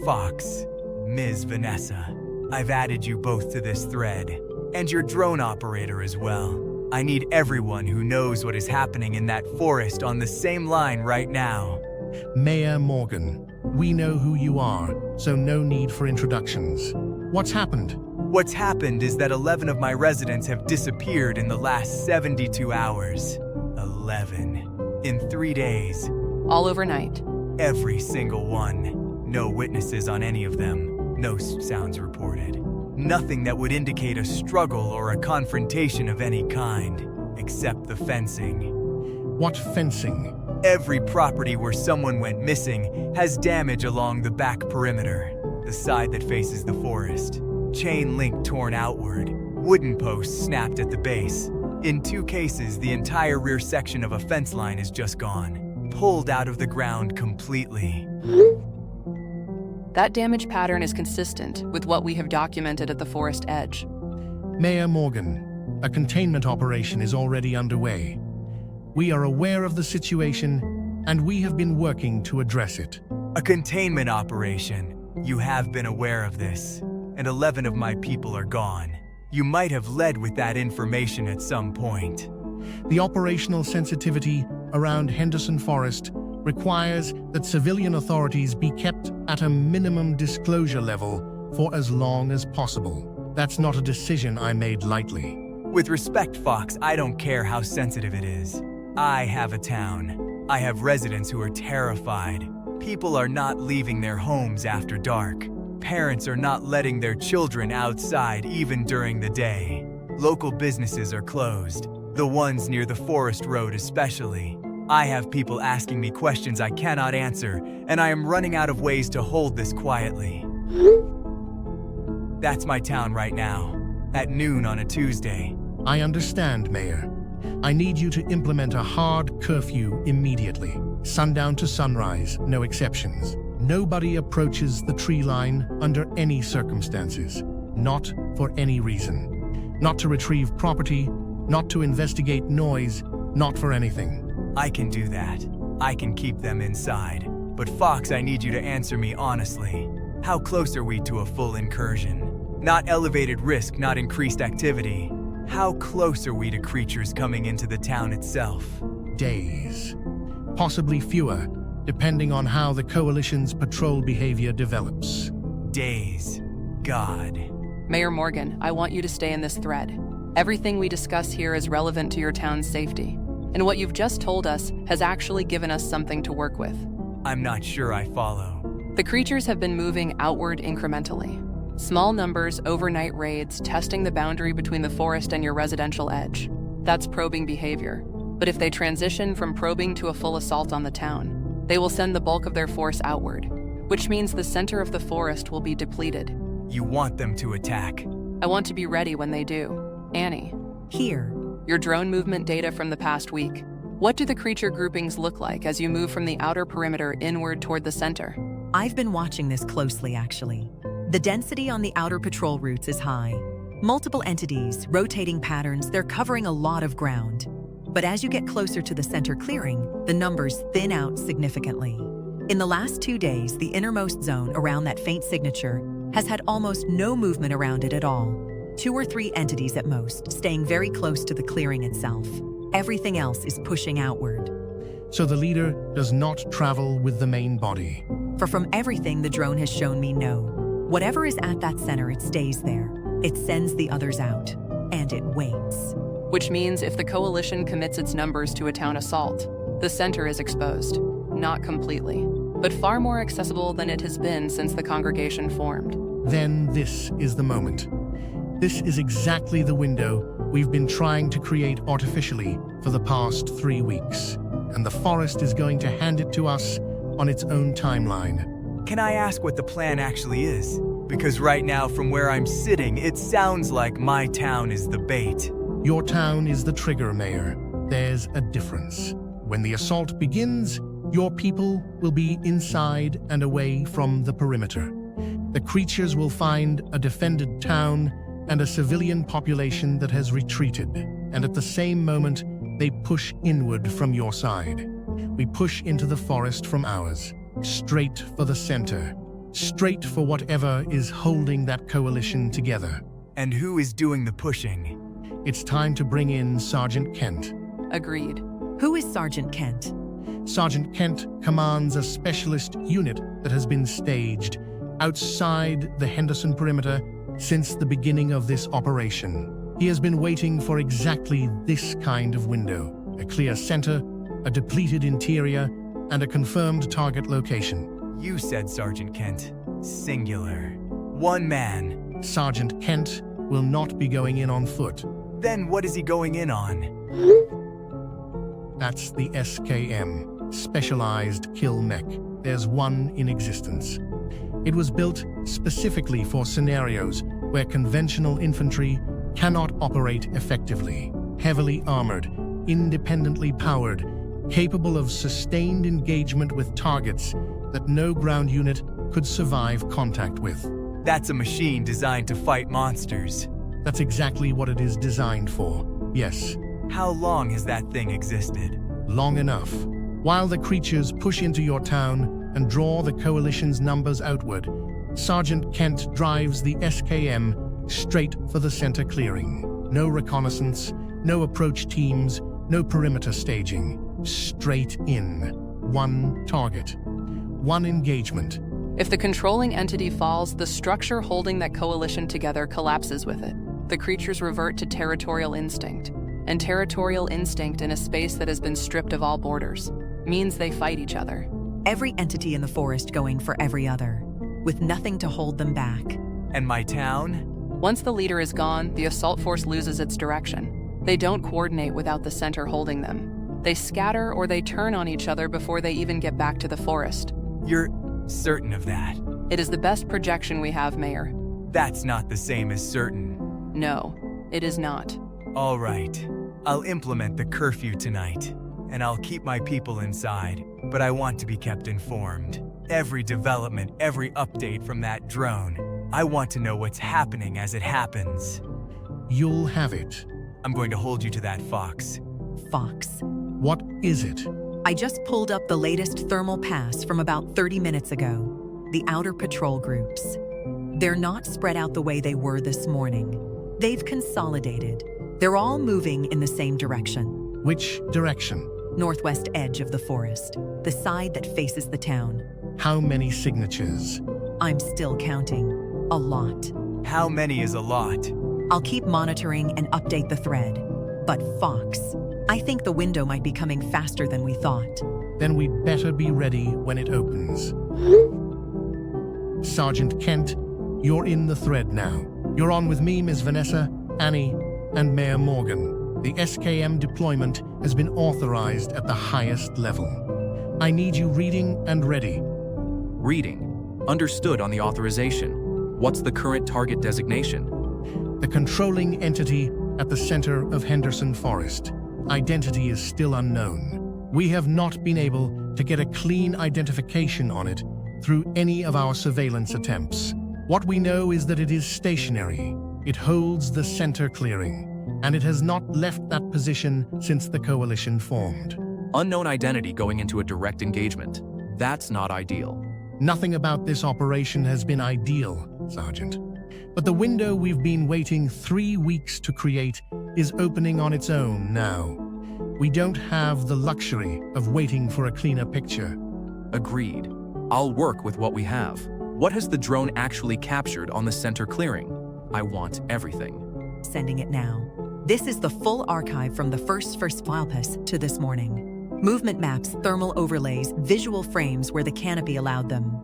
Fox, Ms. Vanessa, I've added you both to this thread, and your drone operator as well. I need everyone who knows what is happening in that forest on the same line right now. Mayor Morgan, we know who you are, so no need for introductions. What's happened? What's happened is that 11 of my residents have disappeared in the last 72 hours. 11. In 3 days. All overnight. Every single one. No witnesses on any of them. No sounds reported. Nothing that would indicate a struggle or a confrontation of any kind, except the fencing. What fencing? Every property where someone went missing has damage along the back perimeter, the side that faces the forest. Chain link torn outward, wooden posts snapped at the base. In 2 cases, the entire rear section of a fence line is just gone, pulled out of the ground completely. That damage pattern is consistent with what we have documented at the forest edge. Mayor Morgan, a containment operation is already underway. We are aware of the situation, and we have been working to address it. A containment operation. You have been aware of this, and 11 of my people are gone. You might have led with that information at some point. The operational sensitivity around Henderson Forest requires that civilian authorities be kept at a minimum disclosure level for as long as possible. That's not a decision I made lightly. With respect, Fox, I don't care how sensitive it is. I have a town. I have residents who are terrified. People are not leaving their homes after dark. Parents are not letting their children outside even during the day. Local businesses are closed, the ones near the forest road especially. I have people asking me questions I cannot answer, and I am running out of ways to hold this quietly. That's my town right now, at noon on a Tuesday. I understand, Mayor. I need you to implement a hard curfew immediately. Sundown to sunrise, no exceptions. Nobody approaches the tree line under any circumstances. Not for any reason. Not to retrieve property, not to investigate noise, not for anything. I can do that. I can keep them inside. But Fox, I need you to answer me honestly. How close are we to a full incursion? Not elevated risk, not increased activity. How close are we to creatures coming into the town itself? Days. Possibly fewer, depending on how the Coalition's patrol behavior develops. Days. God. Mayor Morgan, I want you to stay in this thread. Everything we discuss here is relevant to your town's safety. And what you've just told us has actually given us something to work with. I'm not sure I follow. The creatures have been moving outward incrementally. Small numbers, overnight raids, testing the boundary between the forest and your residential edge. That's probing behavior. But if they transition from probing to a full assault on the town, they will send the bulk of their force outward, which means the center of the forest will be depleted. You want them to attack. I want to be ready when they do. Annie. Here. Your drone movement data from the past week. What do the creature groupings look like as you move from the outer perimeter inward toward the center? I've been watching this closely, actually. The density on the outer patrol routes is high. Multiple entities, rotating patterns, they're covering a lot of ground. But as you get closer to the center clearing, the numbers thin out significantly. In the last 2 days, the innermost zone around that faint signature has had almost no movement around it at all. 2 or 3 entities at most, staying very close to the clearing itself. Everything else is pushing outward. So the leader does not travel with the main body. For from everything the drone has shown me, no. Whatever is at that center, it stays there. It sends the others out. And it waits. Which means if the coalition commits its numbers to a town assault, the center is exposed. Not completely, but far more accessible than it has been since the congregation formed. Then this is the moment. This is exactly the window we've been trying to create artificially for the past 3 weeks. And the forest is going to hand it to us on its own timeline. Can I ask what the plan actually is? Because right now, from where I'm sitting, it sounds like my town is the bait. Your town is the trigger, Mayor. There's a difference. When the assault begins, your people will be inside and away from the perimeter. The creatures will find a defended town and a civilian population that has retreated, and at the same moment, they push inward from your side. We push into the forest from ours, straight for the center, straight for whatever is holding that coalition together. And who is doing the pushing? It's time to bring in Sergeant Kent. Agreed. Who is Sergeant Kent? Sergeant Kent commands a specialist unit that has been staged outside the Henderson perimeter since the beginning of this operation. He has been waiting for exactly this kind of window: a clear center, a depleted interior, and a confirmed target location. You said Sergeant Kent. Singular. One man. Sergeant Kent will not be going in on foot. Then what is he going in on? That's the SKM, Specialized Kill Mech. There's one in existence. It was built specifically for scenarios where conventional infantry cannot operate effectively. Heavily armored, independently powered, capable of sustained engagement with targets that no ground unit could survive contact with. That's a machine designed to fight monsters. That's exactly what it is designed for, yes. How long has that thing existed? Long enough. While the creatures push into your town and draw the coalition's numbers outward, Sergeant Kent drives the SKM straight for the center clearing. No reconnaissance, no approach teams, no perimeter staging. Straight in. One target. One engagement. If the controlling entity falls, the structure holding that coalition together collapses with it. The creatures revert to territorial instinct. And territorial instinct in a space that has been stripped of all borders means they fight each other. Every entity in the forest going for every other, with nothing to hold them back. And my town? Once the leader is gone, the assault force loses its direction. They don't coordinate without the center holding them. They scatter or they turn on each other before they even get back to the forest. You're certain of that? It is the best projection we have, Mayor. That's not the same as certain. No, it is not. All right. I'll implement the curfew tonight, and I'll keep my people inside, but I want to be kept informed. Every development, every update from that drone. I want to know what's happening as it happens. You'll have it. I'm going to hold you to that, Fox. Fox. What is it? I just pulled up the latest thermal pass from about 30 minutes ago. The outer patrol groups. They're not spread out the way they were this morning. They've consolidated. They're all moving in the same direction. Which direction? Northwest edge of the forest, the side that faces the town. How many signatures? I'm still counting. A lot. How many is a lot? I'll keep monitoring and update the thread. But Fox, I think the window might be coming faster than we thought. Then we'd better be ready when it opens. Sergeant Kent, you're in the thread now. You're on with me, Ms. Vanessa, Annie, and Mayor Morgan. The SKM deployment has been authorized at the highest level. I need you reading and ready. Reading. Understood on the authorization. What's the current target designation? The controlling entity at the center of Henderson Forest. Identity is still unknown. We have not been able to get a clean identification on it through any of our surveillance attempts. What we know is that it is stationary. It holds the center clearing, and it has not left that position since the coalition formed. Unknown identity going into a direct engagement. That's not ideal. Nothing about this operation has been ideal, Sergeant. But the window we've been waiting 3 weeks to create is opening on its own now. We don't have the luxury of waiting for a cleaner picture. Agreed. I'll work with what we have. What has the drone actually captured on the center clearing? I want everything. Sending it now. This is the full archive from the first file pass to this morning. Movement maps, thermal overlays, visual frames where the canopy allowed them.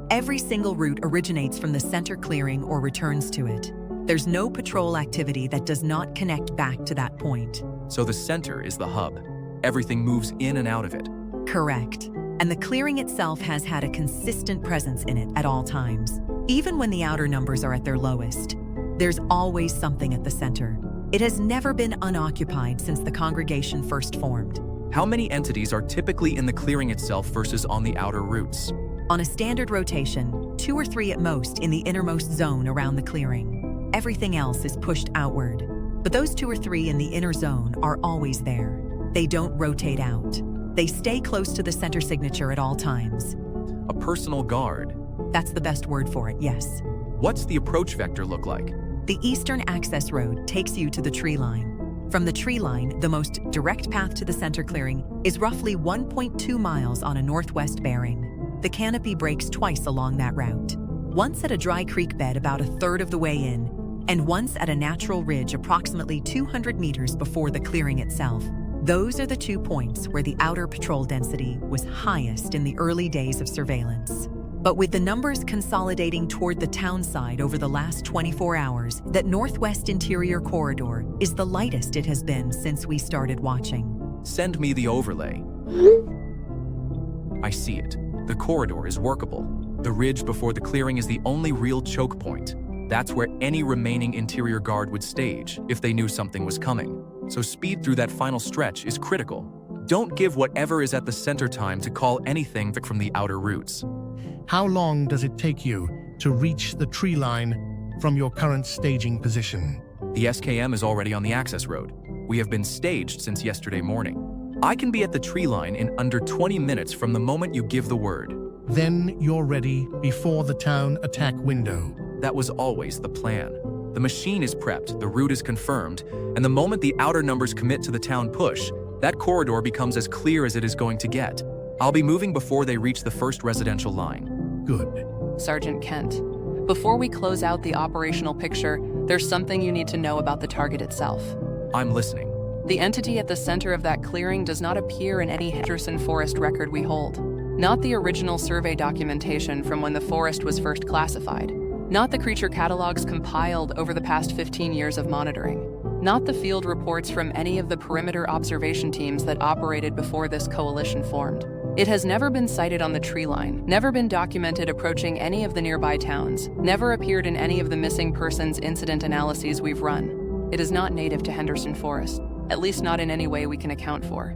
Every single route originates from the center clearing or returns to it. There's no patrol activity that does not connect back to that point. So the center is the hub. Everything moves in and out of it. Correct. And the clearing itself has had a consistent presence in it at all times. Even when the outer numbers are at their lowest, there's always something at the center. It has never been unoccupied since the congregation first formed. How many entities are typically in the clearing itself versus on the outer routes? On a standard rotation, 2 or 3 at most in the innermost zone around the clearing. Everything else is pushed outward. But those 2 or 3 in the inner zone are always there. They don't rotate out. They stay close to the center signature at all times. A personal guard. That's the best word for it, yes. What's the approach vector look like? The eastern access road takes you to the tree line. From the tree line, the most direct path to the center clearing is roughly 1.2 miles on a northwest bearing. The canopy breaks twice along that route. Once at a dry creek bed about 1/3 of the way in, and once at a natural ridge approximately 200 meters before the clearing itself. Those are the 2 points where the outer patrol density was highest in the early days of surveillance. But with the numbers consolidating toward the town side over the last 24 hours, that northwest interior corridor is the lightest it has been since we started watching. Send me the overlay. I see it. The corridor is workable. The ridge before the clearing is the only real choke point. That's where any remaining interior guard would stage if they knew something was coming. So speed through that final stretch is critical. Don't give whatever is at the center time to call anything from the outer routes. How long does it take you to reach the tree line from your current staging position? The SKM is already on the access road. We have been staged since yesterday morning. I can be at the tree line in under 20 minutes from the moment you give the word. Then you're ready before the town attack window. That was always the plan. The machine is prepped, the route is confirmed, and the moment the outer numbers commit to the town push, that corridor becomes as clear as it is going to get. I'll be moving before they reach the first residential line. Good. Sergeant Kent, before we close out the operational picture, there's something you need to know about the target itself. I'm listening. The entity at the center of that clearing does not appear in any Henderson forest record we hold. Not the original survey documentation from when the forest was first classified. Not the creature catalogs compiled over the past 15 years of monitoring. Not the field reports from any of the perimeter observation teams that operated before this coalition formed. It has never been sighted on the tree line, never been documented approaching any of the nearby towns, never appeared in any of the missing persons incident analyses we've run. It is not native to Henderson Forest, at least not in any way we can account for.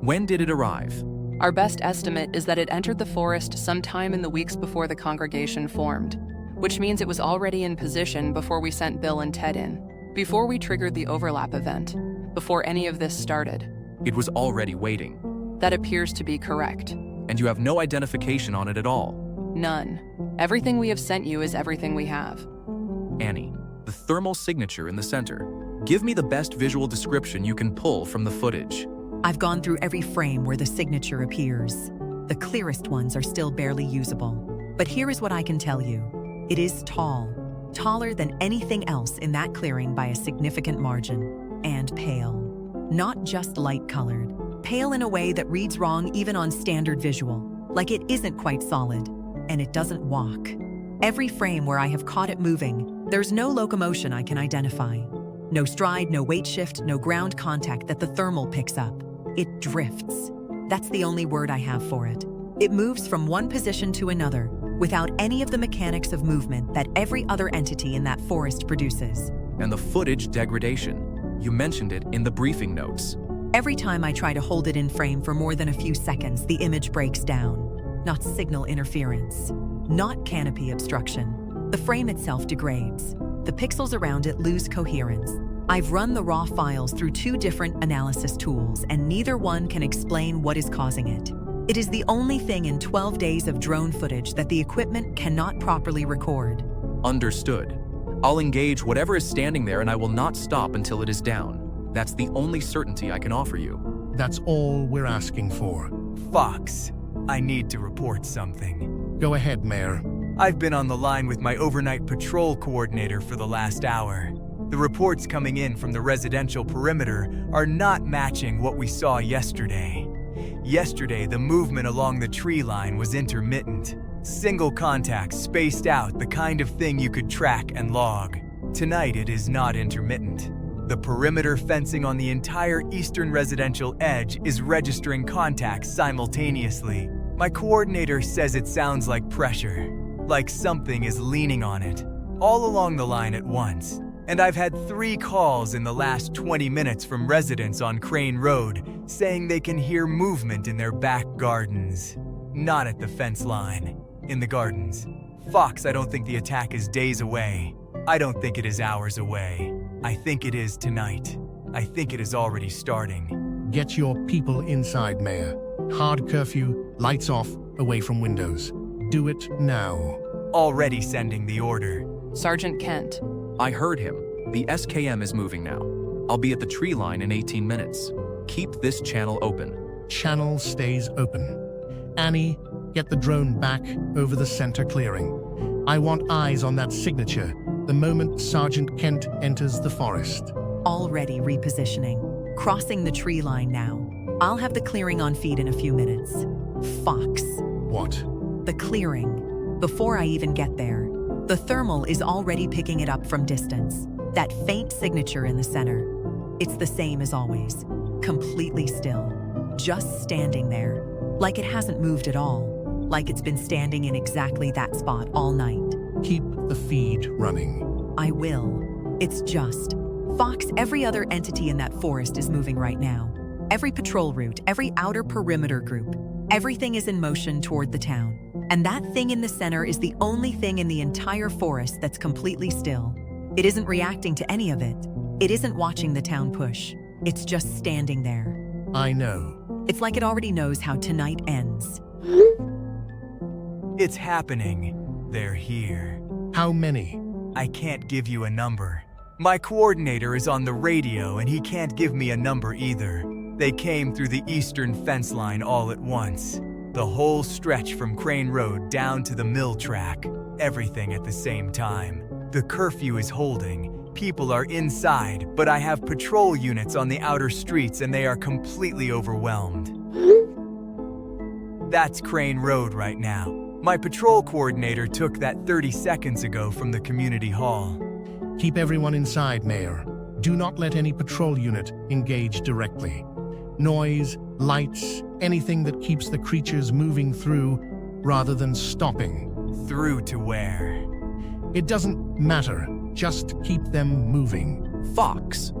When did it arrive? Our best estimate is that it entered the forest sometime in the weeks before the congregation formed, which means it was already in position before we sent Bill and Ted in, before we triggered the overlap event, before any of this started. It was already waiting. That appears to be correct. And you have no identification on it at all? None. Everything we have sent you is everything we have. Annie, the thermal signature in the center. Give me the best visual description you can pull from the footage. I've gone through every frame where the signature appears. The clearest ones are still barely usable. But here is what I can tell you. It is tall, taller than anything else in that clearing by a significant margin, and pale. Not just light-colored, pale in a way that reads wrong even on standard visual, like it isn't quite solid, and it doesn't walk. Every frame where I have caught it moving, there's no locomotion I can identify. No stride, no weight shift, no ground contact that the thermal picks up. It drifts. That's the only word I have for it. It moves from one position to another, without any of the mechanics of movement that every other entity in that forest produces. And the footage degradation. You mentioned it in the briefing notes. Every time I try to hold it in frame for more than a few seconds, the image breaks down. Not signal interference. Not canopy obstruction. The frame itself degrades. The pixels around it lose coherence. I've run the raw files through 2 different analysis tools, and neither one can explain what is causing it. It is the only thing in 12 days of drone footage that the equipment cannot properly record. Understood. I'll engage whatever is standing there and I will not stop until it is down. That's the only certainty I can offer you. That's all we're asking for. Fox, I need to report something. Go ahead, Mayor. I've been on the line with my overnight patrol coordinator for the last hour. The reports coming in from the residential perimeter are not matching what we saw yesterday. Yesterday, the movement along the tree line was intermittent. Single contacts spaced out, the kind of thing you could track and log. Tonight, it is not intermittent. The perimeter fencing on the entire eastern residential edge is registering contacts simultaneously. My coordinator says it sounds like pressure, like something is leaning on it, all along the line at once. And I've had 3 calls in the last 20 minutes from residents on Crane Road saying they can hear movement in their back gardens. Not at the fence line, in the gardens. Fox, I don't think the attack is days away. I don't think it is hours away. I think it is tonight. I think it is already starting. Get your people inside, Mayor. Hard curfew, lights off, away from windows. Do it now. Already sending the order. Sergeant Kent. I heard him. The SKM is moving now. I'll be at the tree line in 18 minutes. Keep this channel open. Channel stays open. Annie, get the drone back over the center clearing. I want eyes on that signature the moment Sergeant Kent enters the forest. Already repositioning. Crossing the tree line now. I'll have the clearing on feed in a few minutes. Fox. What? The clearing. Before I even get there, the thermal is already picking it up from distance. That faint signature in the center. It's the same as always. Completely still. Just standing there. Like it hasn't moved at all. Like it's been standing in exactly that spot all night. Keep the feed running. I will. It's just. Fox, every other entity in that forest is moving right now. Every patrol route, every outer perimeter group. Everything is in motion toward the town. And that thing in the center is the only thing in the entire forest that's completely still. It isn't reacting to any of it. It isn't watching the town push. It's just standing there. I know. It's like it already knows how tonight ends. It's happening. They're here. How many? I can't give you a number. My coordinator is on the radio and he can't give me a number either. They came through the eastern fence line all at once. The whole stretch from Crane Road down to the mill track. Everything at the same time. The curfew is holding. People are inside, but I have patrol units on the outer streets and they are completely overwhelmed. That's Crane Road right now. My patrol coordinator took that 30 seconds ago from the community hall. Keep everyone inside, Mayor. Do not let any patrol unit engage directly. Noise, lights, anything that keeps the creatures moving through rather than stopping. Through to where? It doesn't matter. Just keep them moving. Fox.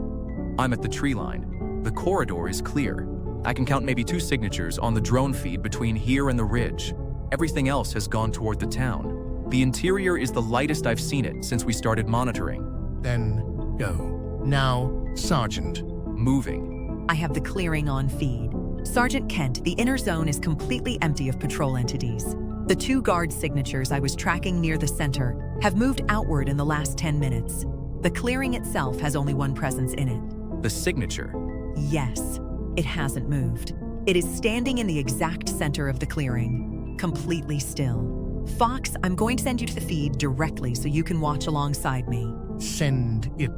I'm at the tree line. The corridor is clear. I can count maybe 2 signatures on the drone feed between here and the ridge. Everything else has gone toward the town. The interior is the lightest I've seen it since we started monitoring. Then go. Now, Sergeant. Moving. I have the clearing on feed. Sergeant Kent, the inner zone is completely empty of patrol entities. The 2 guard signatures I was tracking near the center have moved outward in the last 10 minutes. The clearing itself has only 1 presence in it. The signature. Yes, it hasn't moved. It is standing in the exact center of the clearing, completely still. Fox, I'm going to send you to the feed directly so you can watch alongside me. Send it.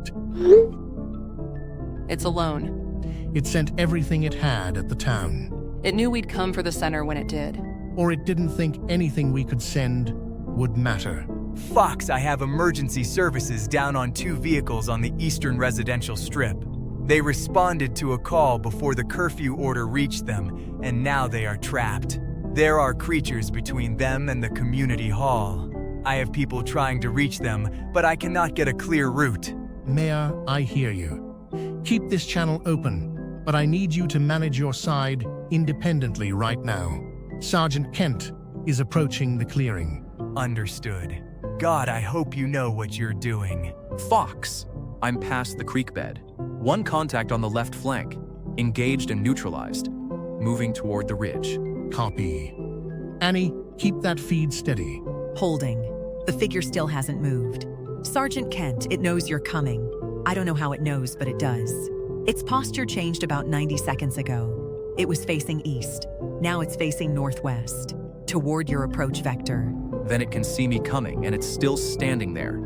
It's alone. It sent everything it had at the town. It knew we'd come for the center when it did. Or it didn't think anything we could send would matter. Fox, I have emergency services down on 2 vehicles on the eastern residential strip. They responded to a call before the curfew order reached them, and now they are trapped. There are creatures between them and the community hall. I have people trying to reach them, but I cannot get a clear route. Mayor, I hear you. Keep this channel open, but I need you to manage your side independently right now. Sergeant Kent is approaching the clearing. Understood. God, I hope you know what you're doing. Fox. I'm past the creek bed. 1 contact on the left flank. Engaged and neutralized. Moving toward the ridge. Copy. Annie, keep that feed steady. Holding. The figure still hasn't moved. Sergeant Kent, it knows you're coming. I don't know how it knows, but it does. Its posture changed about 90 seconds ago. It was facing east. Now it's facing northwest, toward your approach vector. Then it can see me coming and it's still standing there.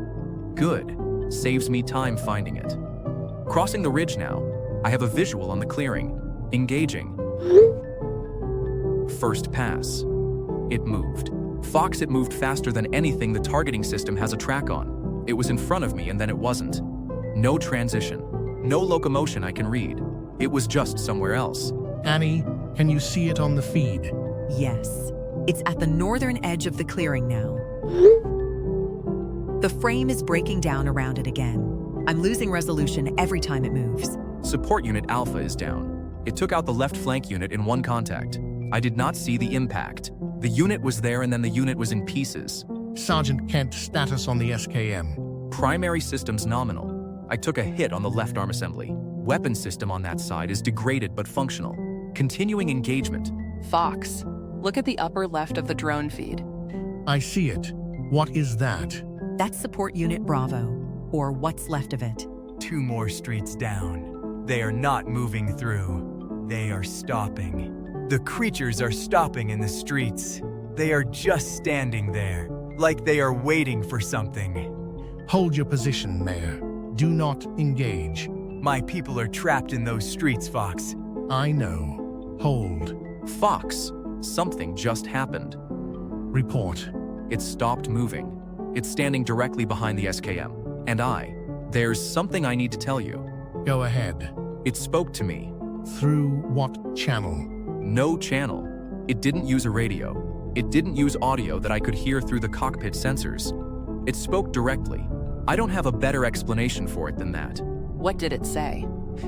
Good. Saves me time finding it. Crossing the ridge now, I have a visual on the clearing. Engaging. First pass. It moved. Fox, it moved faster than anything the targeting system has a track on. It was in front of me and then it wasn't. No transition. No locomotion I can read. It was just somewhere else. Annie, can you see it on the feed? Yes. It's at the northern edge of the clearing now. The frame is breaking down around it again. I'm losing resolution every time it moves. Support Unit Alpha is down. It took out the left flank unit in one contact. I did not see the impact. The unit was there and then the unit was in pieces. Sergeant Kent, status on the SKM. Primary systems nominal. I took a hit on the left arm assembly. Weapon system on that side is degraded but functional. Continuing engagement. Fox, look at the upper left of the drone feed. I see it. What is that? That's Support Unit Bravo, or what's left of it. 2 more streets down. They are not moving through. They are stopping. The creatures are stopping in the streets. They are just standing there, like they are waiting for something. Hold your position, Mayor. Do not engage. My people are trapped in those streets, Fox. I know. Hold. Fox, something just happened. Report. It stopped moving. It's standing directly behind the SKM. And there's something I need to tell you. Go ahead. It spoke to me. Through what channel? No channel. It didn't use a radio. It didn't use audio that I could hear through the cockpit sensors. It spoke directly. I don't have a better explanation for it than that. What did it say?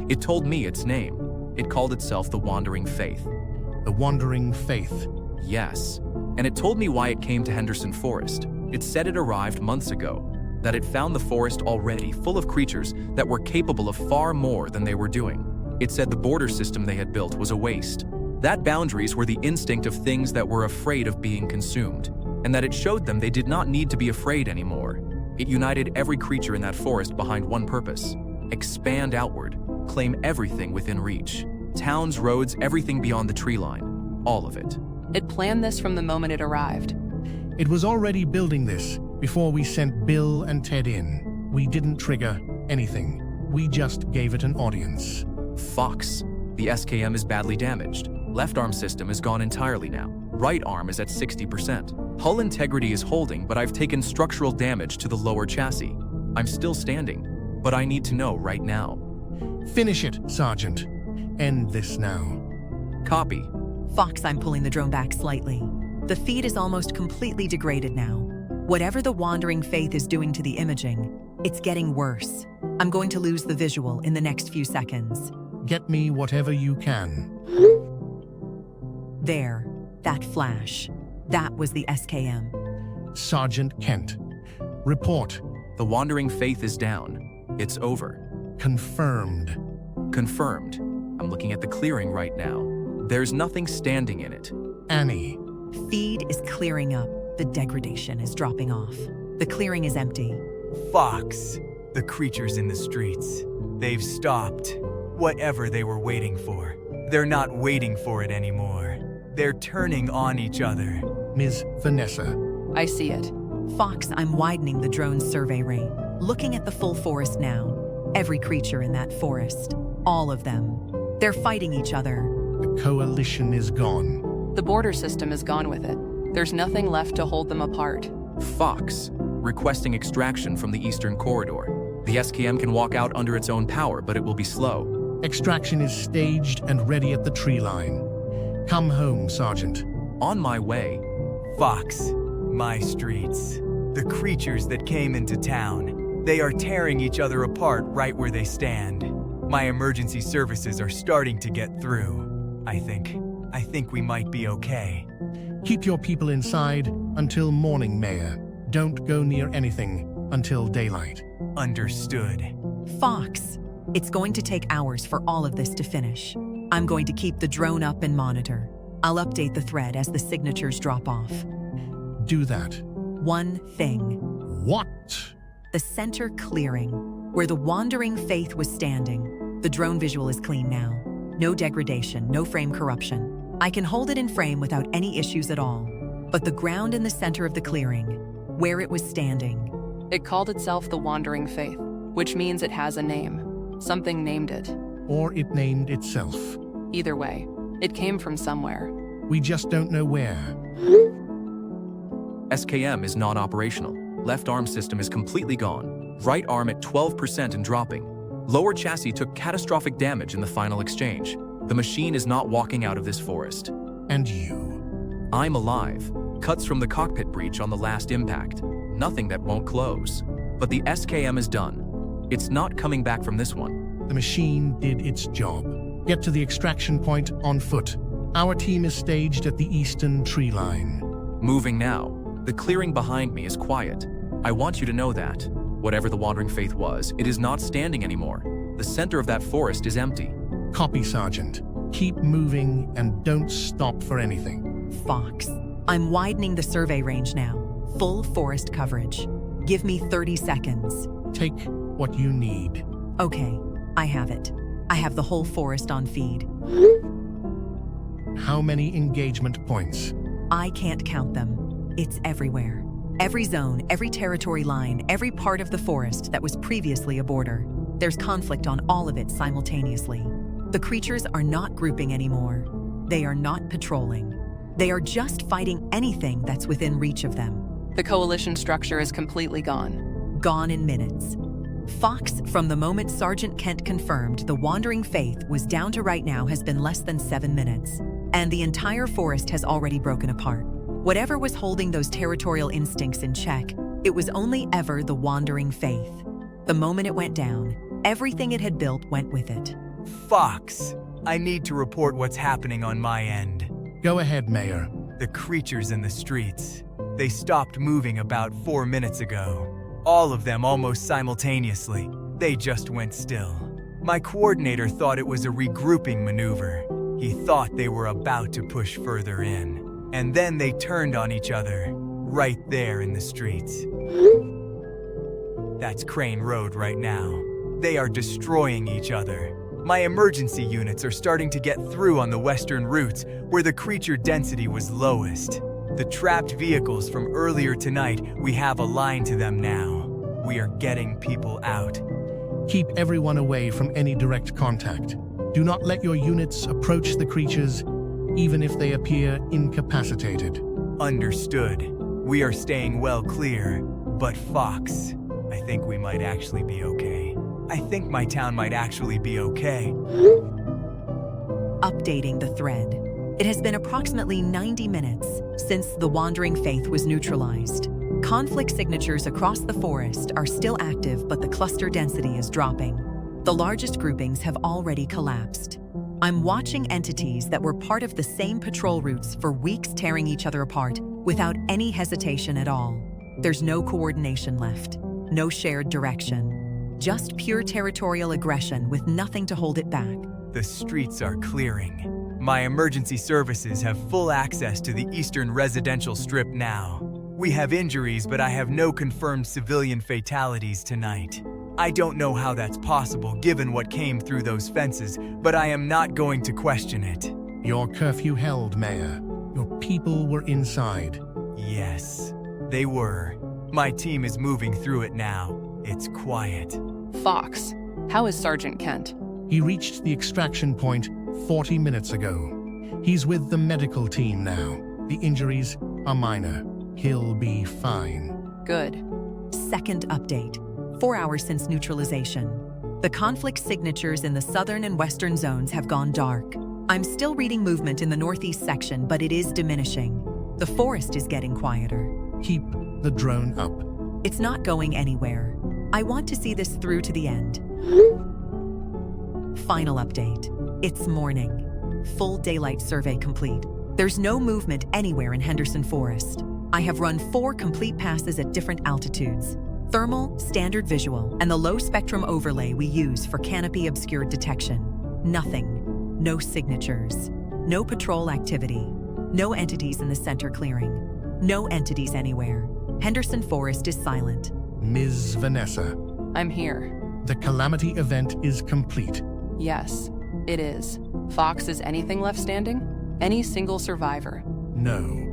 It told me its name. It called itself the Wandering Faith. The Wandering Faith. Yes. And it told me why it came to Henderson Forest. It said it arrived months ago, that it found the forest already full of creatures that were capable of far more than they were doing. It said the border system they had built was a waste. That boundaries were the instinct of things that were afraid of being consumed, and that it showed them they did not need to be afraid anymore. It united every creature in that forest behind one purpose: expand outward, claim everything within reach. Towns, roads, everything beyond the tree line. All of it. It planned this from the moment it arrived. It was already building this before we sent Bill and Ted in. We didn't trigger anything. We just gave it an audience. Fox. The SKM is badly damaged. Left arm system is gone entirely now. Right arm is at 60%. Hull integrity is holding, but I've taken structural damage to the lower chassis. I'm still standing, but I need to know right now. Finish it, Sergeant. End this now. Copy. Fox, I'm pulling the drone back slightly. The feed is almost completely degraded now. Whatever the Wandering Faith is doing to the imaging, it's getting worse. I'm going to lose the visual in the next few seconds. Get me whatever you can. There, that flash. That was the SKM. Sergeant Kent. Report. The Wandering Faith is down. It's over. Confirmed. Confirmed. I'm looking at the clearing right now. There's nothing standing in it. Annie. Feed is clearing up. The degradation is dropping off. The clearing is empty. Fox. The creatures in the streets. They've stopped. Whatever they were waiting for. They're not waiting for it anymore. They're turning on each other. Ms. Vanessa. I see it. Fox, I'm widening the drone's survey rate. Looking at the full forest now. Every creature in that forest. All of them. They're fighting each other. The coalition is gone. The border system is gone with it. There's nothing left to hold them apart. Fox. Requesting extraction from the eastern corridor. The SKM can walk out under its own power, but it will be slow. Extraction is staged and ready at the tree line. Come home, Sergeant. On my way. Fox. My streets. The creatures that came into town. They are tearing each other apart right where they stand. My emergency services are starting to get through. I think we might be okay. Keep your people inside until morning, Mayor. Don't go near anything until daylight. Understood. Fox, it's going to take hours for all of this to finish. I'm going to keep the drone up and monitor. I'll update the thread as the signatures drop off. Do that. One thing. What? The center clearing, where the wandering faith was standing. The drone visual is clean now. No degradation, no frame corruption. I can hold it in frame without any issues at all. But the ground in the center of the clearing, where it was standing. It called itself the Wandering Faith, which means it has a name. Something named it. Or it named itself. Either way, it came from somewhere. We just don't know where. SKM is non-operational. Left arm system is completely gone. Right arm at 12% and dropping. Lower chassis took catastrophic damage in the final exchange. The machine is not walking out of this forest. And you? I'm alive. Cuts from the cockpit breach on the last impact. Nothing that won't close. But the SKM is done. It's not coming back from this one. The machine did its job. Get to the extraction point on foot. Our team is staged at the eastern tree line. Moving now. The clearing behind me is quiet. I want you to know that. Whatever the Wandering Faith was, it is not standing anymore. The center of that forest is empty. Copy, Sergeant. Keep moving and don't stop for anything. Fox, I'm widening the survey range now. Full forest coverage. Give me 30 seconds. Take what you need. Okay, I have it. I have the whole forest on feed. How many engagement points? I can't count them. It's everywhere. Every zone, every territory line, every part of the forest that was previously a border. There's conflict on all of it simultaneously. The creatures are not grouping anymore. They are not patrolling. They are just fighting anything that's within reach of them. The coalition structure is completely gone. Gone in minutes. Fox, from the moment Sergeant Kent confirmed the Wandering Faith was down to right now has been less than 7 minutes. And the entire forest has already broken apart. Whatever was holding those territorial instincts in check, it was only ever the Wandering Faith. The moment it went down, everything it had built went with it. Fox, I need to report what's happening on my end. Go ahead, Mayor. The creatures in the streets. They stopped moving about 4 minutes ago. All of them almost simultaneously. They just went still. My coordinator thought it was a regrouping maneuver. He thought they were about to push further in. And then they turned on each other, right there in the streets. That's Crane Road right now. They are destroying each other. My emergency units are starting to get through on the western routes where the creature density was lowest. The trapped vehicles from earlier tonight, we have aligned to them now. We are getting people out. Keep everyone away from any direct contact. Do not let your units approach the creatures, even if they appear incapacitated. Understood. We are staying well clear. But Fox, I think we might actually be okay. I think my town might actually be okay. Updating the thread. It has been approximately 90 minutes since the Wandering Faith was neutralized. Conflict signatures across the forest are still active, but the cluster density is dropping. The largest groupings have already collapsed. I'm watching entities that were part of the same patrol routes for weeks tearing each other apart without any hesitation at all. There's no coordination left, no shared direction. Just pure territorial aggression with nothing to hold it back. The streets are clearing. My emergency services have full access to the eastern residential strip now. We have injuries, but I have no confirmed civilian fatalities tonight. I don't know how that's possible given what came through those fences, but I am not going to question it. Your curfew held, Mayor. Your people were inside. Yes, they were. My team is moving through it now. It's quiet. Fox, how is Sergeant Kent? He reached the extraction point 40 minutes ago. He's with the medical team now. The injuries are minor. He'll be fine. Good. Second update. 4 hours since neutralization. The conflict signatures in the southern and western zones have gone dark. I'm still reading movement in the northeast section, but it is diminishing. The forest is getting quieter. Keep the drone up. It's not going anywhere. I want to see this through to the end. Final update. It's morning. Full daylight survey complete. There's no movement anywhere in Henderson Forest. I have run 4 complete passes at different altitudes. Thermal, standard visual, and the low spectrum overlay we use for canopy obscured detection. Nothing. No signatures. No patrol activity. No entities in the center clearing. No entities anywhere. Henderson Forest is silent. Ms. Vanessa, I'm here. the calamity event is complete. Yes, it is. Fox, is anything left standing? Any single survivor? No.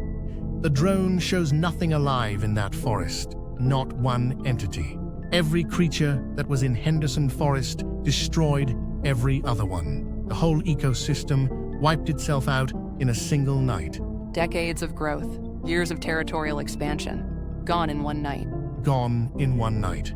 The drone shows nothing alive in that forest. Not one entity. Every creature that was in Henderson Forest destroyed every other one. The whole ecosystem wiped itself out in a single night. Decades of growth, years of territorial expansion, gone in one night. Gone in one night.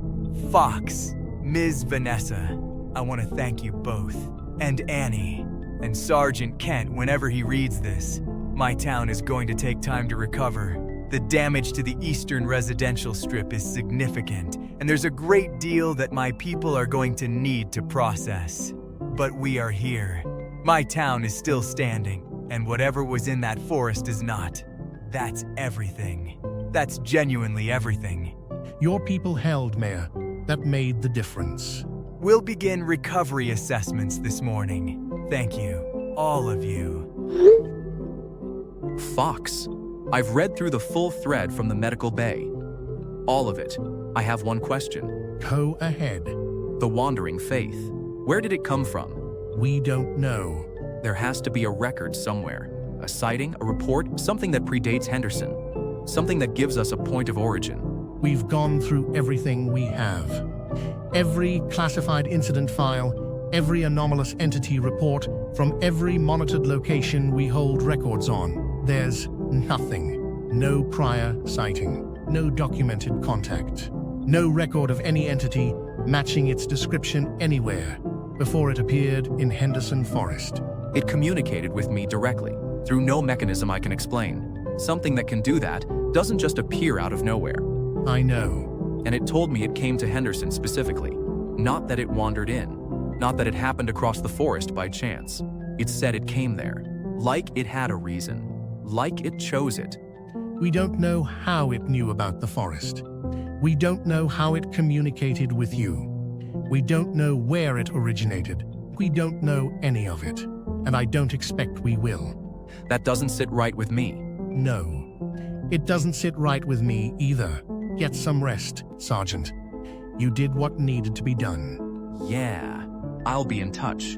Fox, Ms. Vanessa, I want to thank you both. And Annie, and Sergeant Kent whenever he reads this. My town is going to take time to recover. The damage to the eastern residential strip is significant, and there's a great deal that my people are going to need to process. But we are here. My town is still standing, and whatever was in that forest is not. That's everything. That's genuinely everything. Your people held, Mayor. That made the difference. We'll begin recovery assessments this morning. Thank you, all of you. Fox, I've read through the full thread from the medical bay. All of it. I have one question. Go ahead. The Wandering Faith. Where did it come from? We don't know. There has to be a record somewhere. A sighting, a report, something that predates Henderson. Something that gives us a point of origin. We've gone through everything we have. Every classified incident file, every anomalous entity report, from every monitored location we hold records on. There's nothing. No prior sighting. No documented contact. No record of any entity matching its description anywhere before it appeared in Henderson Forest. It communicated with me directly, through no mechanism I can explain. Something that can do that doesn't just appear out of nowhere. I know. And it told me it came to Henderson specifically. Not that it wandered in. Not that it happened across the forest by chance. It said it came there. Like it had a reason. Like it chose it. We don't know how it knew about the forest. We don't know how it communicated with you. We don't know where it originated. We don't know any of it. And I don't expect we will. That doesn't sit right with me. No. It doesn't sit right with me either. Get some rest, Sergeant. You did what needed to be done. Yeah, I'll be in touch.